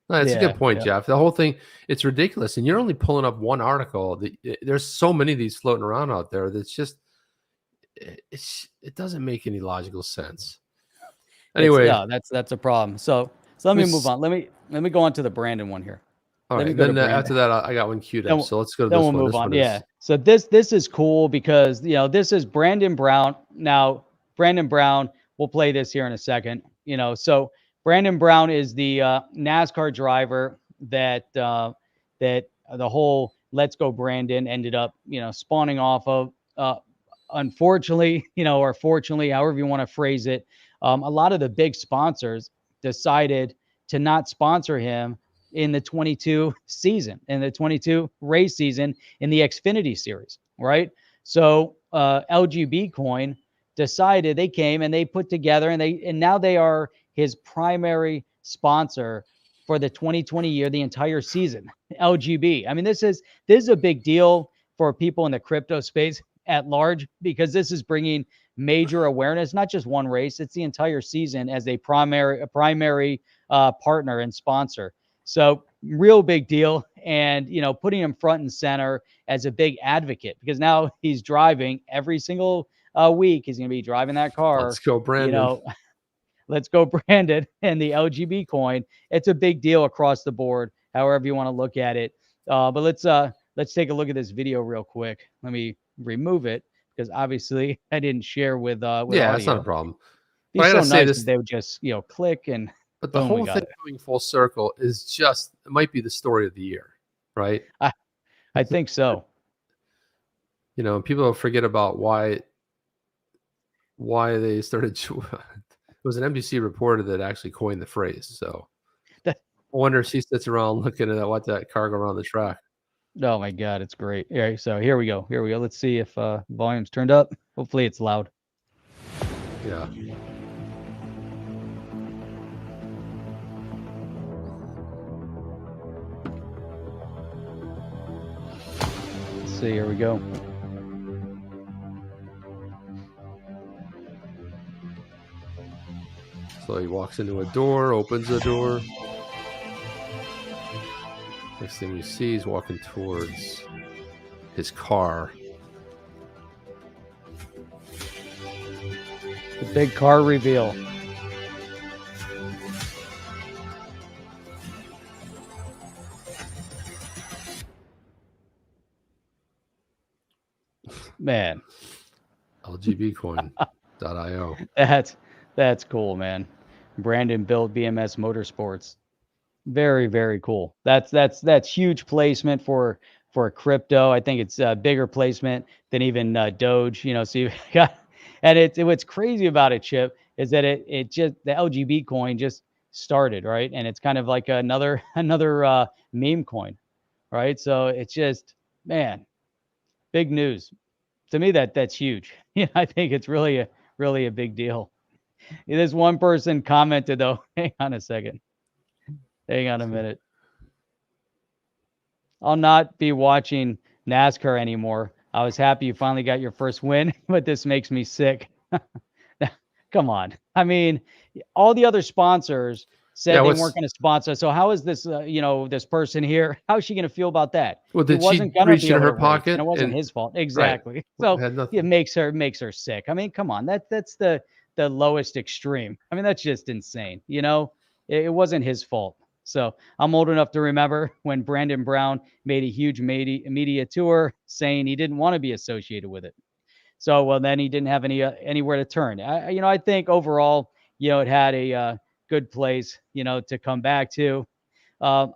No, that's a good point, Jeff. The whole thing, it's ridiculous. And you're only pulling up one article. There's so many of these floating around out there that's just, it doesn't make any logical sense. Anyway, that's a problem. So let me move on. Let me go on to the Brandon one here. All right. Then after that, I got one queued up. So let's go to this one. We'll move on. Yeah. So this is cool because this is Brandon Brown. Now, Brandon Brown, we'll play this here in a second. So Brandon Brown is the NASCAR driver that the whole Let's Go Brandon ended up spawning off of. Unfortunately, or fortunately, however you want to phrase it, a lot of the big sponsors decided to not sponsor him in the 22 season, in the 22 race season in the Xfinity series, right? So LGBcoin decided, they came and they put together and now they are his primary sponsor for the 2020 year, the entire season. LGB. I mean, this is a big deal for people in the crypto space at large because this is bringing major awareness, not just one race, it's the entire season as a primary partner and sponsor. So real big deal. And, putting him front and center as a big advocate because now he's driving every single week. He's going to be driving that car. Let's go, Brandon. Let's go, Brandon. And the LGBcoin. It's a big deal across the board, however you want to look at it. But let's take a look at this video real quick. Let me remove it because obviously I didn't share with audio. That's not a problem. But I gotta say this, they would just click and. But the whole thing coming full circle is just, it might be the story of the year, right? I think so. People forget about why they started. It was an NBC reporter that actually coined the phrase. So I wonder if she sits around looking at what that car go around the track. Oh my God, it's great. All right, so here we go. Let's see if volume's turned up. Hopefully it's loud. Yeah. Let's see, here we go. So he walks into a door, opens the door. Next thing you see, he's walking towards his car. The big car reveal. Man. LGBcoin. .io. That's cool, man. Brandon built BMS Motorsports. Very, very cool. That's huge placement for crypto. I think it's a bigger placement than even Doge. So you got, and what's crazy about it, Chip, is that it just the LGBcoin just started, right? And it's kind of like another meme coin, right? So it's just, man, big news to me. That's huge. Yeah, I think it's really a big deal. This one person commented though. Hang on a second. Hang on a minute. I'll not be watching NASCAR anymore. I was happy you finally got your first win, but this makes me sick. Come on. I mean, all the other sponsors said they weren't going to sponsor. So how is this, this person here? How is she going to feel about that? Well, He did she wasn't going to reach be in able her to race, pocket? and it wasn't his fault. Exactly. Right. So It had nothing. it makes her sick. I mean, come on. That's the lowest extreme. I mean, that's just insane. It wasn't his fault. So I'm old enough to remember when Brandon Brown made a huge media tour saying he didn't want to be associated with it. So, well, then he didn't have anywhere to turn. I think overall, it had a good place, to come back to. I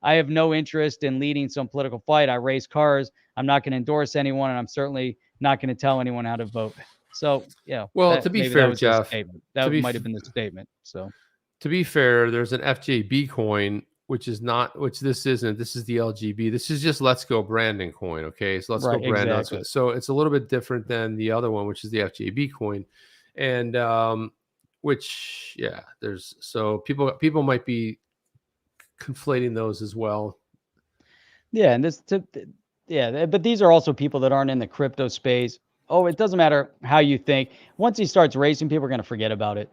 have no interest in leading some political fight. I race cars. I'm not going to endorse anyone, and I'm certainly not going to tell anyone how to vote. So, well, to be maybe fair, that was Jeff, his statement. That might have been the statement. So, to be fair, there's an FJB coin, which this isn't. This is the LGB. This is just Let's Go Brandon coin. Okay, so Let's Go Brandon. Exactly. So it's a little bit different than the other one, which is the FJB coin, and people might be conflating those as well. Yeah, and but these are also people that aren't in the crypto space. Oh, it doesn't matter how you think. Once he starts racing, people are going to forget about it.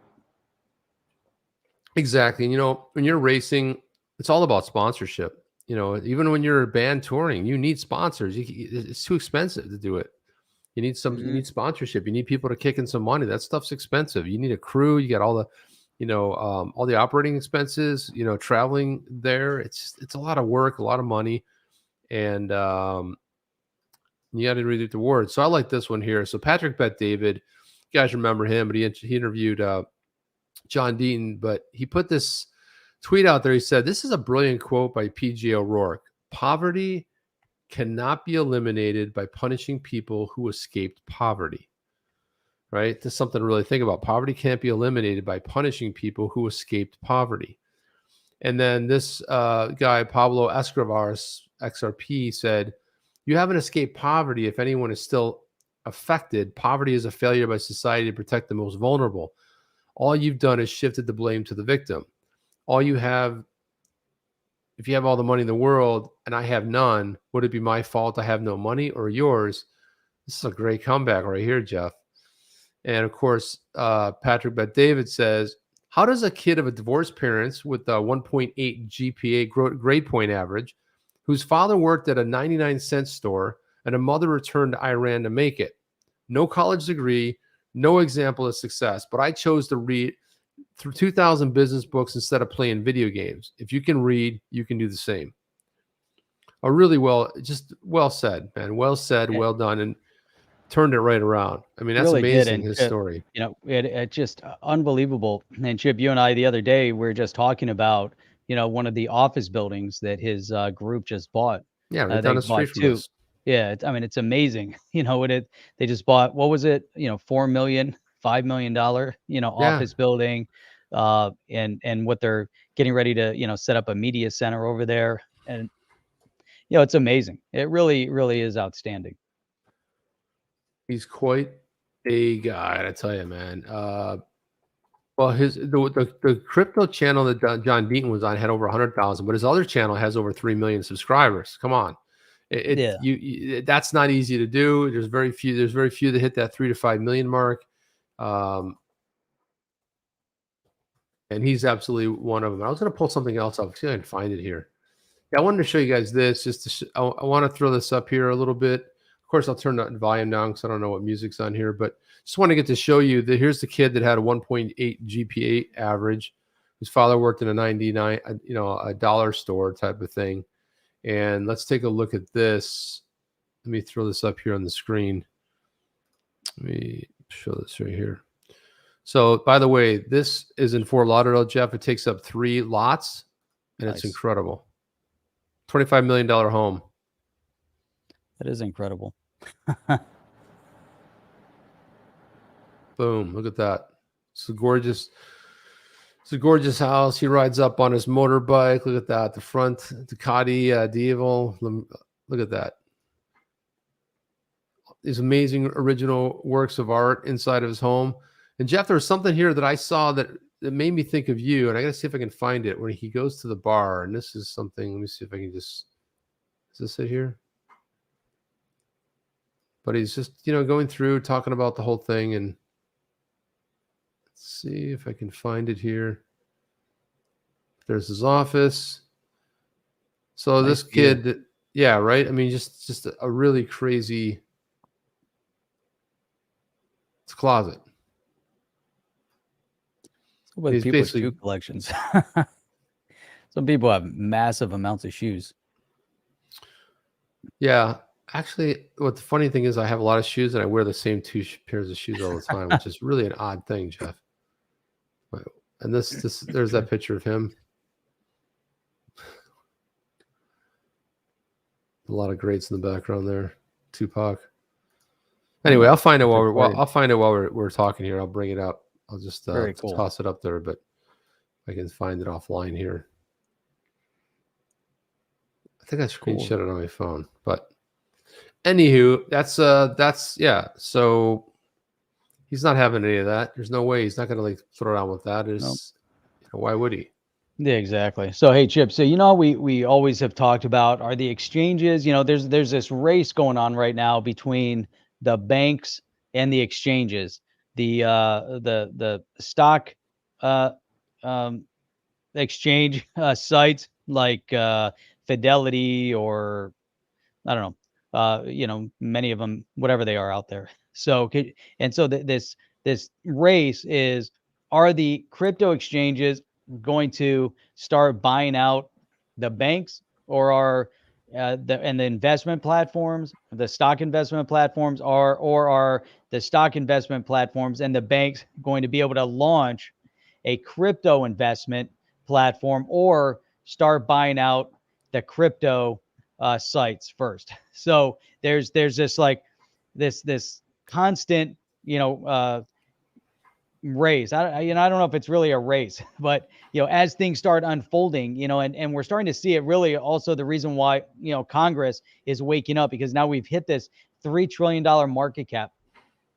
Exactly. When you're racing, it's all about sponsorship. Even when you're a band touring, you need sponsors. It's too expensive to do it. You need you need sponsorship. You need people to kick in some money. That stuff's expensive. You need a crew. You got all the, all the operating expenses, traveling there. It's a lot of work, a lot of money. And you got to read the words. So I like this one here. So Patrick Bet David, you guys remember him, but he interviewed John Deaton, but he put this tweet out there. He said, "This is a brilliant quote by PJ O'Rourke. Poverty cannot be eliminated by punishing people who escaped poverty." Right? That's something to really think about. Poverty can't be eliminated by punishing people who escaped poverty. And then this guy, Pablo Escobar, XRP, said, "You haven't escaped poverty if anyone is still affected. Poverty is a failure by society to protect the most vulnerable. All you've done is shifted the blame to the victim. If you have all the money in the world and I have none, would it be my fault I have no money or yours?" This is a great comeback right here, Jeff. And of course, Patrick Bet David says, "How does a kid of a divorced parents with a 1.8 GPA grade point average, whose father worked at a 99-cent store and a mother returned to Iran to make it? No college degree, no example of success, but I chose to read through 2,000 business books instead of playing video games. If you can read, you can do the same." Really well said, man. Well said, well done, and turned it right around. I mean, that's really amazing, his story. It just unbelievable. And Chip, you and I the other day, we were just talking about, one of the office buildings that his group just bought. Yeah, right down the street from us. Yeah, it's amazing. They just bought, what was it? $4 million, $5 million, office building, and what they're getting ready to, set up a media center over there. And, it's amazing. It really, really is outstanding. He's quite a guy, I tell you, man. Well, the crypto channel that John Deaton was on had over 100,000, but his other channel has over 3 million subscribers. Come on. That's not easy to do. There's very few that hit that 3 to 5 million mark. And he's absolutely one of them. I was going to pull something else up. See if I can find it here. Yeah, I wanted to show you guys this. I want to throw this up here a little bit. Of course, I'll turn that volume down because I don't know what music's on here, but just want to get to show you that here's the kid that had a 1.8 GPA average. His father worked in a 99, a dollar store type of thing. And let's take a look at this. Let me throw this up here on the screen. Let me Show this right here. So, by the way, this is in Fort Lauderdale, Jeff. It takes up 3 lots, and Nice. it's incredible. $25 million home. That is incredible. Boom! Look at that. It's a gorgeous house. He rides up on his motorbike. Look at that. The front Ducati Divo. Look at that. These amazing original works of art inside of his home. And Jeff, there was something here that I saw that made me think of you. And I got to see if I can find it when he goes to the bar. And this is something. Let me see if I can just. Is this it here? But he's just, going through talking about the whole thing. And let's see if I can find it here. There's his office. So Nice this kid, yeah, right. I mean, just a really crazy. It's a closet. With people's shoe collections. Some people have massive amounts of shoes. Yeah. Actually, what the funny thing is, I have a lot of shoes and I wear the same 2 pairs of shoes all the time, which is really an odd thing, Jeff. And there's that picture of him. A lot of greats in the background there. Tupac. Anyway, I'll find it while we're talking here. I'll bring it up. I'll just toss it up there, but I can find it offline here. I think I screenshot it on my phone, but anywho, that's yeah. So he's not having any of that. There's no way he's not going to throw down with that. Why would he? Yeah, exactly. So, hey, Chip, so, we always have talked about are the exchanges, there's this race going on right now between the banks and the exchanges, the stock exchange sites like Fidelity or I don't know, many of them, whatever they are out there. So, this race is, are the crypto exchanges going to start buying out the banks, or are the investment platforms, the stock investment platforms, or are the stock investment platforms and the banks going to be able to launch a crypto investment platform or start buying out the crypto sites first? So there's this this constant race. I don't know if it's really a race, but as things start unfolding, and we're starting to see it really also the reason why Congress is waking up, because now we've hit this $3 trillion market cap.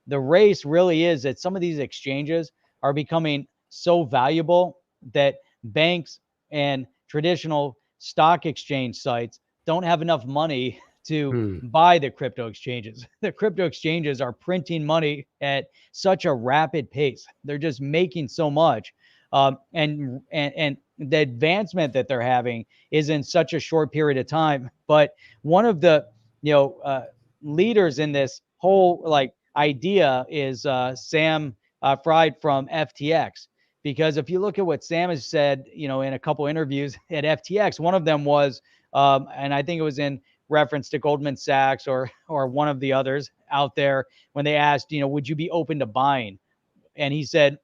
The race really is that some of these exchanges are becoming so valuable that banks and traditional stock exchange sites don't have enough money to buy the crypto exchanges. The crypto exchanges are printing money at such a rapid pace. They're just making so much. And the advancement that they're having is in such a short period of time. But one of the, leaders in this whole idea is Sam Fried from FTX. Because if you look at what Sam has said, in a couple interviews at FTX, one of them was, and I think it was in reference to Goldman Sachs or one of the others out there, when they asked, would you be open to buying? And he said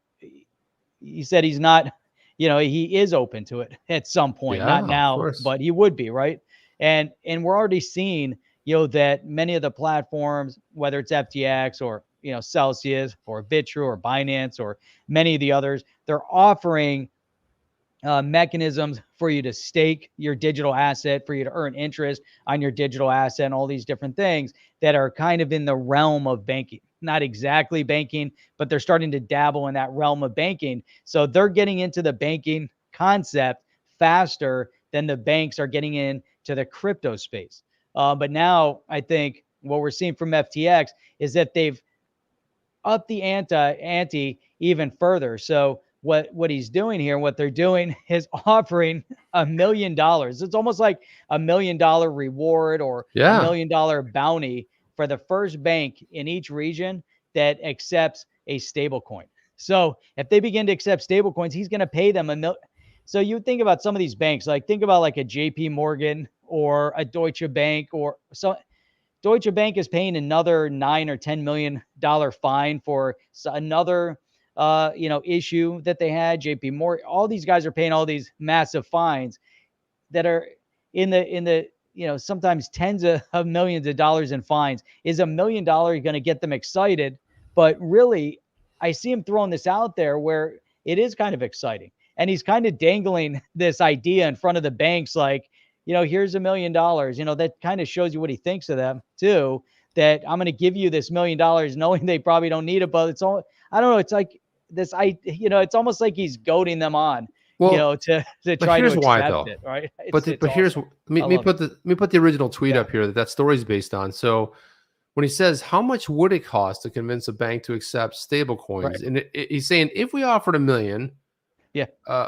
he's not, he is open to it at some point, not now, but he would be, right? And we're already seeing, that many of the platforms, whether it's FTX or, Celsius or Vitru or Binance or many of the others, they're offering mechanisms for you to stake your digital asset, for you to earn interest on your digital asset, and all these different things that are kind of in the realm of banking. Not exactly banking, but they're starting to dabble in that realm of banking. So they're getting into the banking concept faster than the banks are getting into the crypto space. But now I think what we're seeing from FTX is that they've upped the ante even further. So what he's doing here, what they're doing is offering $1 million. It's almost like $1 million reward or $1 million bounty for the first bank in each region that accepts a stable coin. So if they begin to accept stable coins, he's going to pay them $1 million. So you think about some of these banks, think about like a JP Morgan or a Deutsche Bank or so. Deutsche Bank is paying another $9 or $10 million fine for another issue that they had. JP Morgan, all these guys are paying all these massive fines that are in the sometimes tens of millions of dollars in fines. Is $1 million going to get them excited? But really, I see him throwing this out there where it is kind of exciting. And he's kind of dangling this idea in front of the banks like, here's $1 million. That kind of shows you what he thinks of them too, that I'm going to give you this $1 million knowing they probably don't need it. But it's all, I don't know. It's like this, it's almost like he's goading them on. Well, to try to accept why, though. it, right? But here's awesome. let me put the original tweet up here that story's based on. So when he says, how much would it cost to convince a bank to accept stablecoins? Right. And he's saying, if we offered $1 million,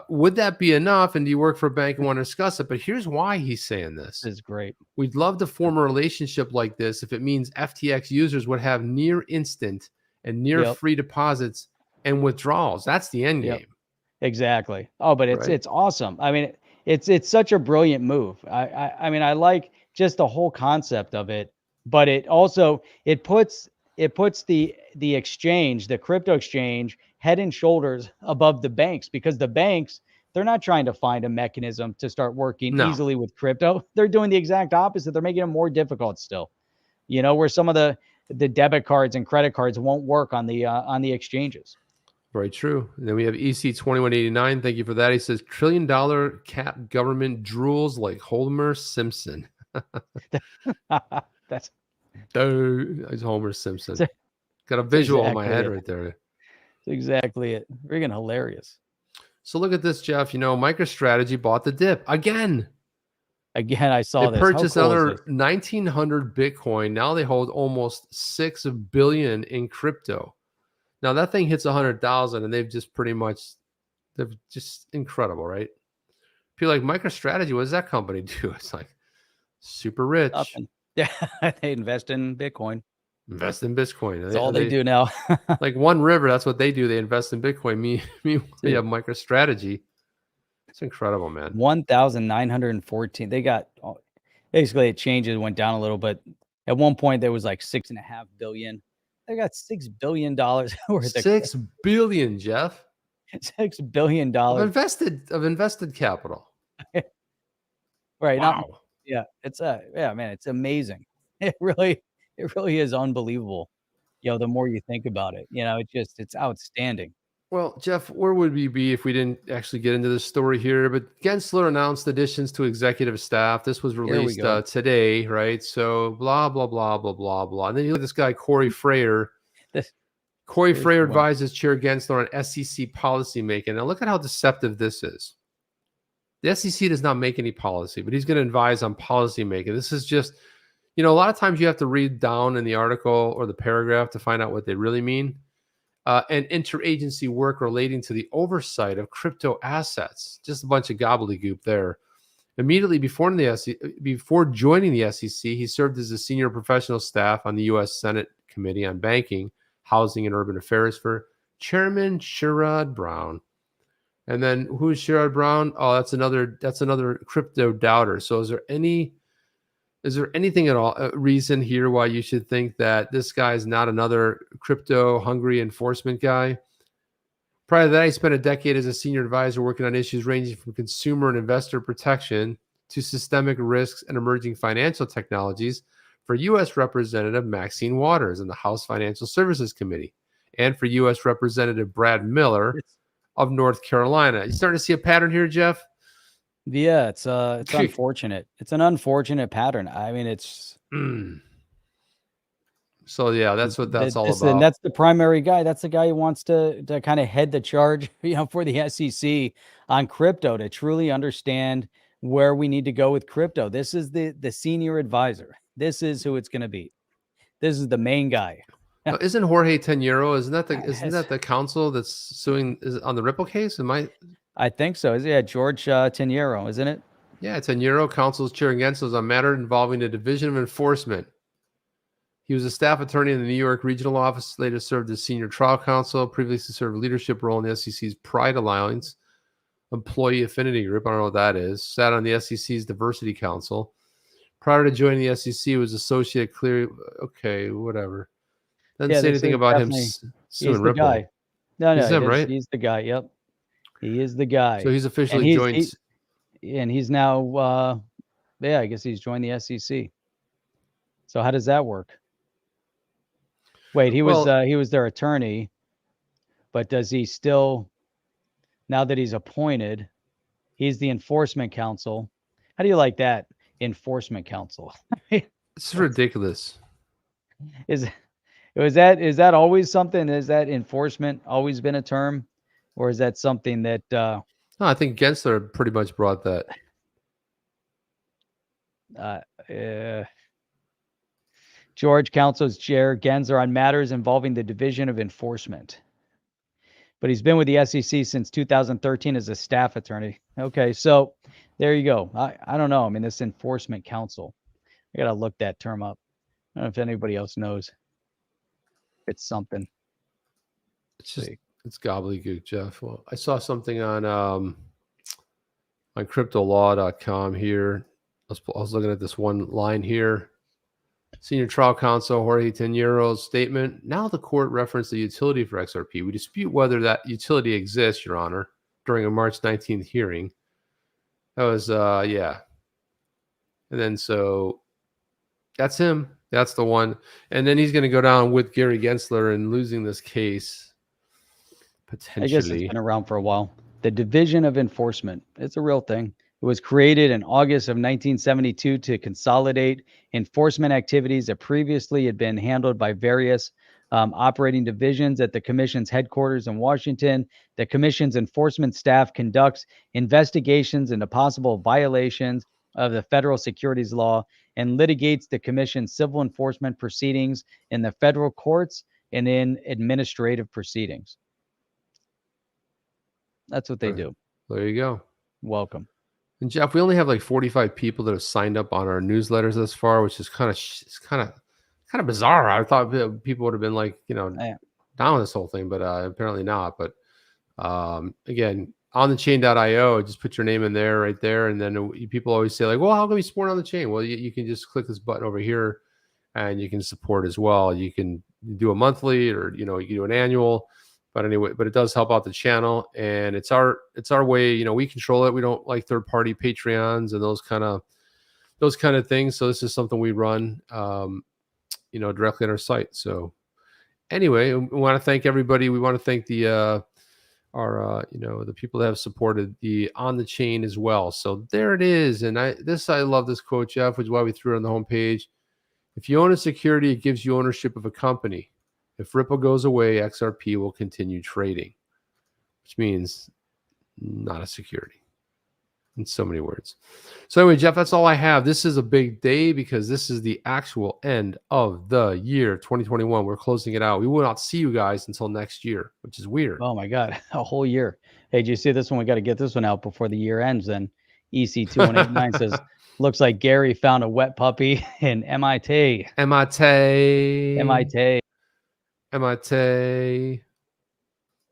would that be enough? And do you work for a bank and want to discuss it? But here's why he's saying this. This is great. We'd love to form a relationship like this if it means FTX users would have near instant and near free deposits and withdrawals. That's the end game. Exactly. Oh, but it's awesome. I mean, it's such a brilliant move. I mean, I like just the whole concept of it, but it also puts the exchange, the crypto exchange, head and shoulders above the banks, because the banks, they're not trying to find a mechanism to start working easily with crypto. They're doing the exact opposite. They're making it more difficult still. Where some of the debit cards and credit cards won't work on the exchanges. Very true. And then we have EC2189. Thank you for that. He says, $1 trillion cap government drools like Homer Simpson. That's Homer Simpson. Got a visual in my head right there. That's exactly it. Friggin' hilarious. So look at this, Jeff. MicroStrategy bought the dip again. I saw this. They purchased another 1,900 Bitcoin. Now they hold almost $6 billion in crypto. Now that thing hits 100,000 and they're just incredible, right? People like MicroStrategy, what does that company do? It's like super rich. Nothing. Yeah, they invest in Bitcoin. Invest in Bitcoin. That's all they do now. Like One River, that's what they do. They invest in Bitcoin. Me, we have MicroStrategy. It's incredible, man. 1,914. They got basically it changes, went down a little, but at one point there was like $6.5 billion. They got $6 billion worth of $6 billion, Jeff. $6 billion of invested capital. Right. Wow. It's man, it's amazing. It really is unbelievable. The more you think about it, it's outstanding. Well, Jeff, where would we be if we didn't actually get into this story here? But Gensler announced additions to executive staff. This was released today, right? So blah, blah, blah, blah, blah, blah. And then you look at this guy, Corey Frayer. Corey Frayer advises Chair Gensler on SEC policy making. Now look at how deceptive this is. The SEC does not make any policy, but he's going to advise on policy making. This is just, a lot of times you have to read down in the article or the paragraph to find out what they really mean. And interagency work relating to the oversight of crypto assets. Just a bunch of gobbledygook there. Immediately before joining the SEC, he served as a senior professional staff on the U.S. Senate Committee on Banking, Housing, and Urban Affairs for Chairman Sherrod Brown. And then who's Sherrod Brown? Oh, that's another crypto doubter. So is there anything at all, a reason here why you should think that this guy is not another crypto hungry enforcement guy? Prior to that, he spent a decade as a senior advisor working on issues ranging from consumer and investor protection to systemic risks and emerging financial technologies for U.S. Representative Maxine Waters in the House Financial Services Committee and for U.S. Representative Brad Miller of North Carolina. You starting to see a pattern here, Jeff? Yeah, it's unfortunate. It's an unfortunate pattern. I mean, it's so yeah, that's what that's all about. And that's the primary guy. That's the guy who wants to kind of head the charge, for the SEC on crypto, to truly understand where we need to go with crypto. This is the senior advisor. This is who it's going to be. This is the main guy. Isn't Jorge Tenero? Isn't that the counsel that's suing on the Ripple case? I think so. Yeah, George Tenero, isn't it? Yeah, Tenero counsels Chair Gensler on a matter involving the Division of Enforcement. He was a staff attorney in the New York Regional Office, later served as senior trial counsel, previously served a leadership role in the SEC's Pride Alliance Employee Affinity Group. I don't know what that is. Sat on the SEC's Diversity Council. Prior to joining the SEC, was associate clear. Okay, whatever. Doesn't Yeah, say this anything is about him definitely suing he's the Ripple. guy. No, He's him, it is. right? He's the guy. Yep, he is the guy. So he's and officially joined. he's now. Yeah, I guess he's joined the SEC. So how does that work? Wait, he was their attorney, but does he still? Now that he's appointed, he's the enforcement counsel. How do you like that? Enforcement counsel. It's ridiculous. Is that always something? Is that enforcement always been a term, or is that something that? No, I think Gensler pretty much brought that. George Council's chair Gensler on matters involving the Division of Enforcement. But he's been with the SEC since 2013 as a staff attorney. Okay, so there you go. I don't know. I mean, this enforcement council. I gotta look that term up. I don't know if anybody else knows. It's something. It's gobbledygook, Jeff. Well, I saw something on cryptolaw.com here. I was looking at this one line here. Senior trial counsel Jorge Teniero's statement. Now the court referenced the utility for XRP. We dispute whether that utility exists, Your Honor, during a March 19th hearing. That was, yeah. And then so that's him. That's the one. And then he's going to go down with Gary Gensler and losing this case. Potentially. I guess it's been around for a while. The Division of Enforcement. It's a real thing. It was created in August of 1972 to consolidate enforcement activities that previously had been handled by various operating divisions at the Commission's headquarters in Washington. The Commission's enforcement staff conducts investigations into possible violations of the federal securities law and litigates the Commission's civil enforcement proceedings in the federal courts and in administrative proceedings. That's what they do. There you go. Welcome. And Jeff, we only have like 45 people that have signed up on our newsletters thus far, which is kind of bizarre. I thought people would have been like, down with this whole thing, but apparently not. But again, on the chain.io, just put your name in there, right there, and then people always say like, well, how can we support on the chain? Well, you can just click this button over here, and you can support as well. You can do a monthly, or you can do an annual. But anyway, it does help out the channel, and it's our way. We control it. We don't like third-party Patreons and those kind of things. So this is something we run, directly on our site. So anyway, we want to thank everybody. We want to thank the people that have supported the on the chain as well. So there it is. And I love this quote, Jeff, which is why we threw it on the homepage. If you own a security, it gives you ownership of a company. If Ripple goes away, XRP will continue trading, which means not a security in so many words. So anyway, Jeff, that's all I have. This is a big day because this is the actual end of the year 2021. We're closing it out. We will not see you guys until next year, which is weird. Oh my God, a whole year. Hey, do you see this one? We got to get this one out before the year ends. Then EC2189 says, looks like Gary found a wet puppy in MIT.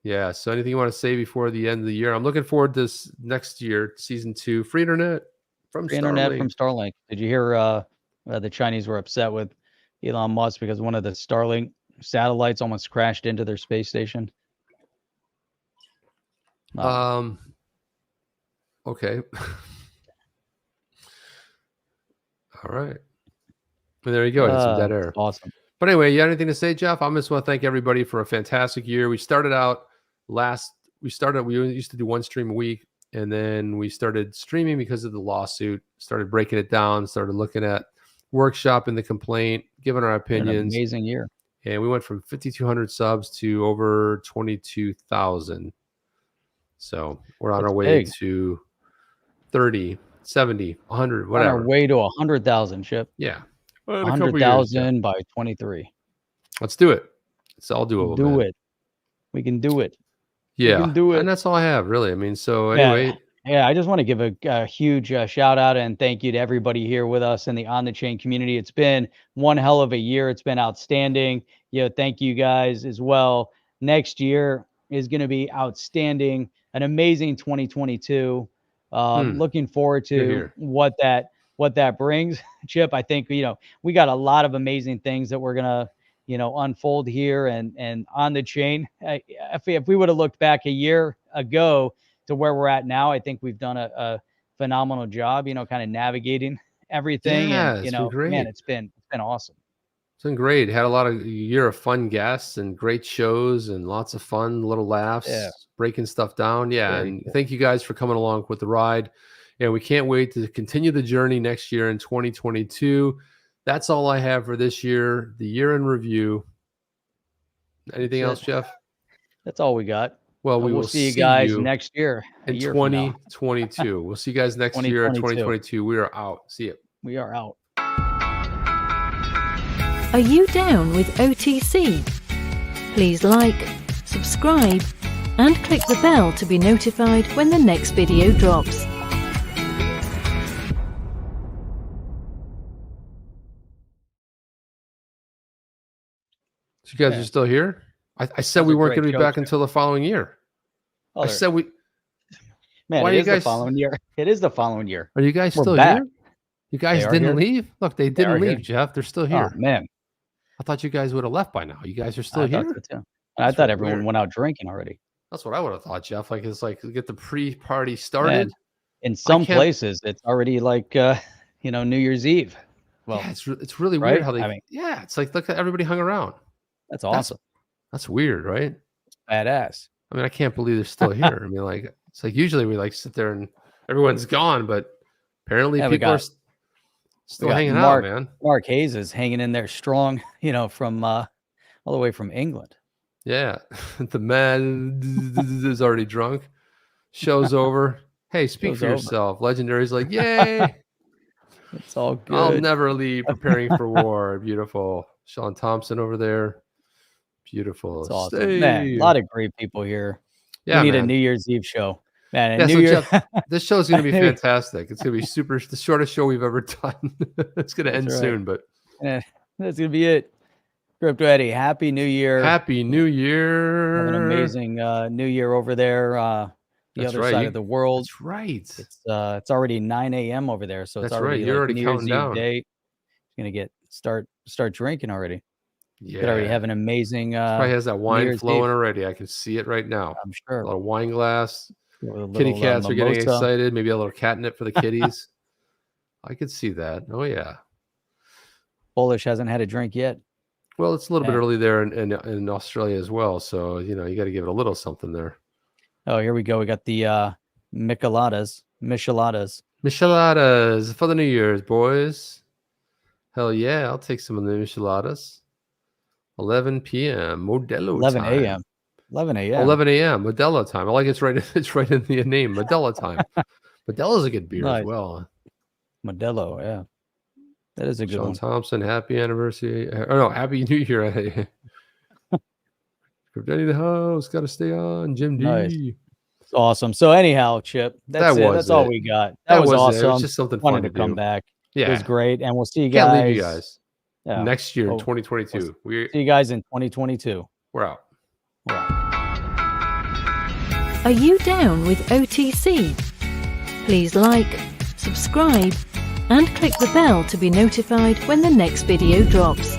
Yeah. So anything you want to say before the end of the year? I'm looking forward to this next year, season 2, free internet from Starlink. Did you hear the Chinese were upset with Elon Musk because one of the Starlink satellites almost crashed into their space station? Okay. All right. And there you go. It's some dead air. Awesome. But anyway, you got anything to say, Jeff? I just want to thank everybody for a fantastic year. We started out we used to do one stream a week, and then we started streaming because of the lawsuit, started breaking it down, started looking at workshopping the complaint, giving our opinions. An amazing year. And we went from 5,200 subs to over 22,000. So we're on our way to 30, 70, 100, whatever. On our way to 100,000, Chip. Yeah. 100,000 by 23. Let's do it. It's all doable. Do it. We can do it. Yeah. We can do it. And that's all I have, really. I mean, so anyway. Yeah, I just want to give a huge shout out and thank you to everybody here with us in the On the Chain community. It's been one hell of a year. It's been outstanding. Thank you guys as well. Next year is going to be outstanding. An amazing 2022. Looking forward to what that what that brings, Chip, I think, we got a lot of amazing things that we're going to, unfold here and on the chain. If we would have looked back a year ago to where we're at now, I think we've done a phenomenal job, kind of navigating everything. Yeah, And, it's been great. man, it's been awesome. It's been great. Had a year of fun guests and great shows and lots of fun, little laughs, breaking stuff down. Yeah. Very and cool. Thank you guys for coming along with the ride. And we can't wait to continue the journey next year in 2022. That's all I have for this year, the year in review. Anything else, Jeff? That's all we got. Well, we'll see you guys next year. In 2022. We'll see you guys next year in 2022. We are out. See you. We are out. Are you down with OTC? Please like, subscribe, and click the bell to be notified when the next video drops. So you guys are still here? I said we weren't going to be back until the following year. I said we... Man, why it is the following year. It is the following year. Are you guys still here? You guys didn't leave? Look, they didn't leave, Jeff. They're still here. Oh, man. I thought you guys would have left by now. You guys are still here? I thought everyone went out drinking already. That's what I would have thought, Jeff. It's like get the pre-party started. Man, in some places, it's already like, New Year's Eve. Well, yeah, it's really weird how they... it's like, look, everybody hung around. That's awesome. That's weird, right? Badass. I mean, I can't believe they're still here. I mean, it's like usually we sit there and everyone's gone, but apparently people are still hanging out, man. Mark Hayes is hanging in there strong, from all the way from England. Yeah. The man is already drunk. Show's over. Hey, speak for yourself. Legendary's like, yay. It's all good. I'll never leave. Preparing for war. Beautiful. Sean Thompson over there. Beautiful. It's awesome. Man, a lot of great people here. Yeah, we need a New Year's Eve show. Man, Jeff, this show is going to be fantastic. It's going to be the shortest show we've ever done. It's going to end soon, but that's going to be it. Crypto Eddie, Happy New Year. Happy New Year. Have an amazing New Year over there. The other side of the world. That's right. It's already 9 a.m. over there, so it's already You're already New counting Year's down. Eve day. It's gonna start drinking already. Yeah. Could already have an amazing. Probably has that wine flowing already. I can see it right now. I'm sure. A little wine glass. Kitty cats are getting excited. Maybe a little catnip for the kitties. I could see that. Oh yeah. Bullish hasn't had a drink yet. Well, it's a little bit early there in Australia as well. So, you got to give it a little something there. Oh, here we go. We got the micheladas for the New Year's, boys. Hell yeah. I'll take some of the micheladas. 11 p.m. Modelo 11 time. a.m. 11 a.m. 11 a.m. Modelo time. I like it's right in the name. Modelo time. Modelo's a good beer as well. Modelo, yeah. That is a good one. Sean Thompson, happy anniversary. Oh no, happy New Year. Danny the house, gotta stay on. Jim D. Nice. It's awesome. So anyhow, Chip, that's all we got. That was awesome. It was just something fun to come back. Yeah. It was great. And we'll see you guys. Can't leave you guys. Next year in 2022. We'll see you guys in 2022. We're out. Are you down with OTC? Please like, subscribe, and click the bell to be notified when the next video drops.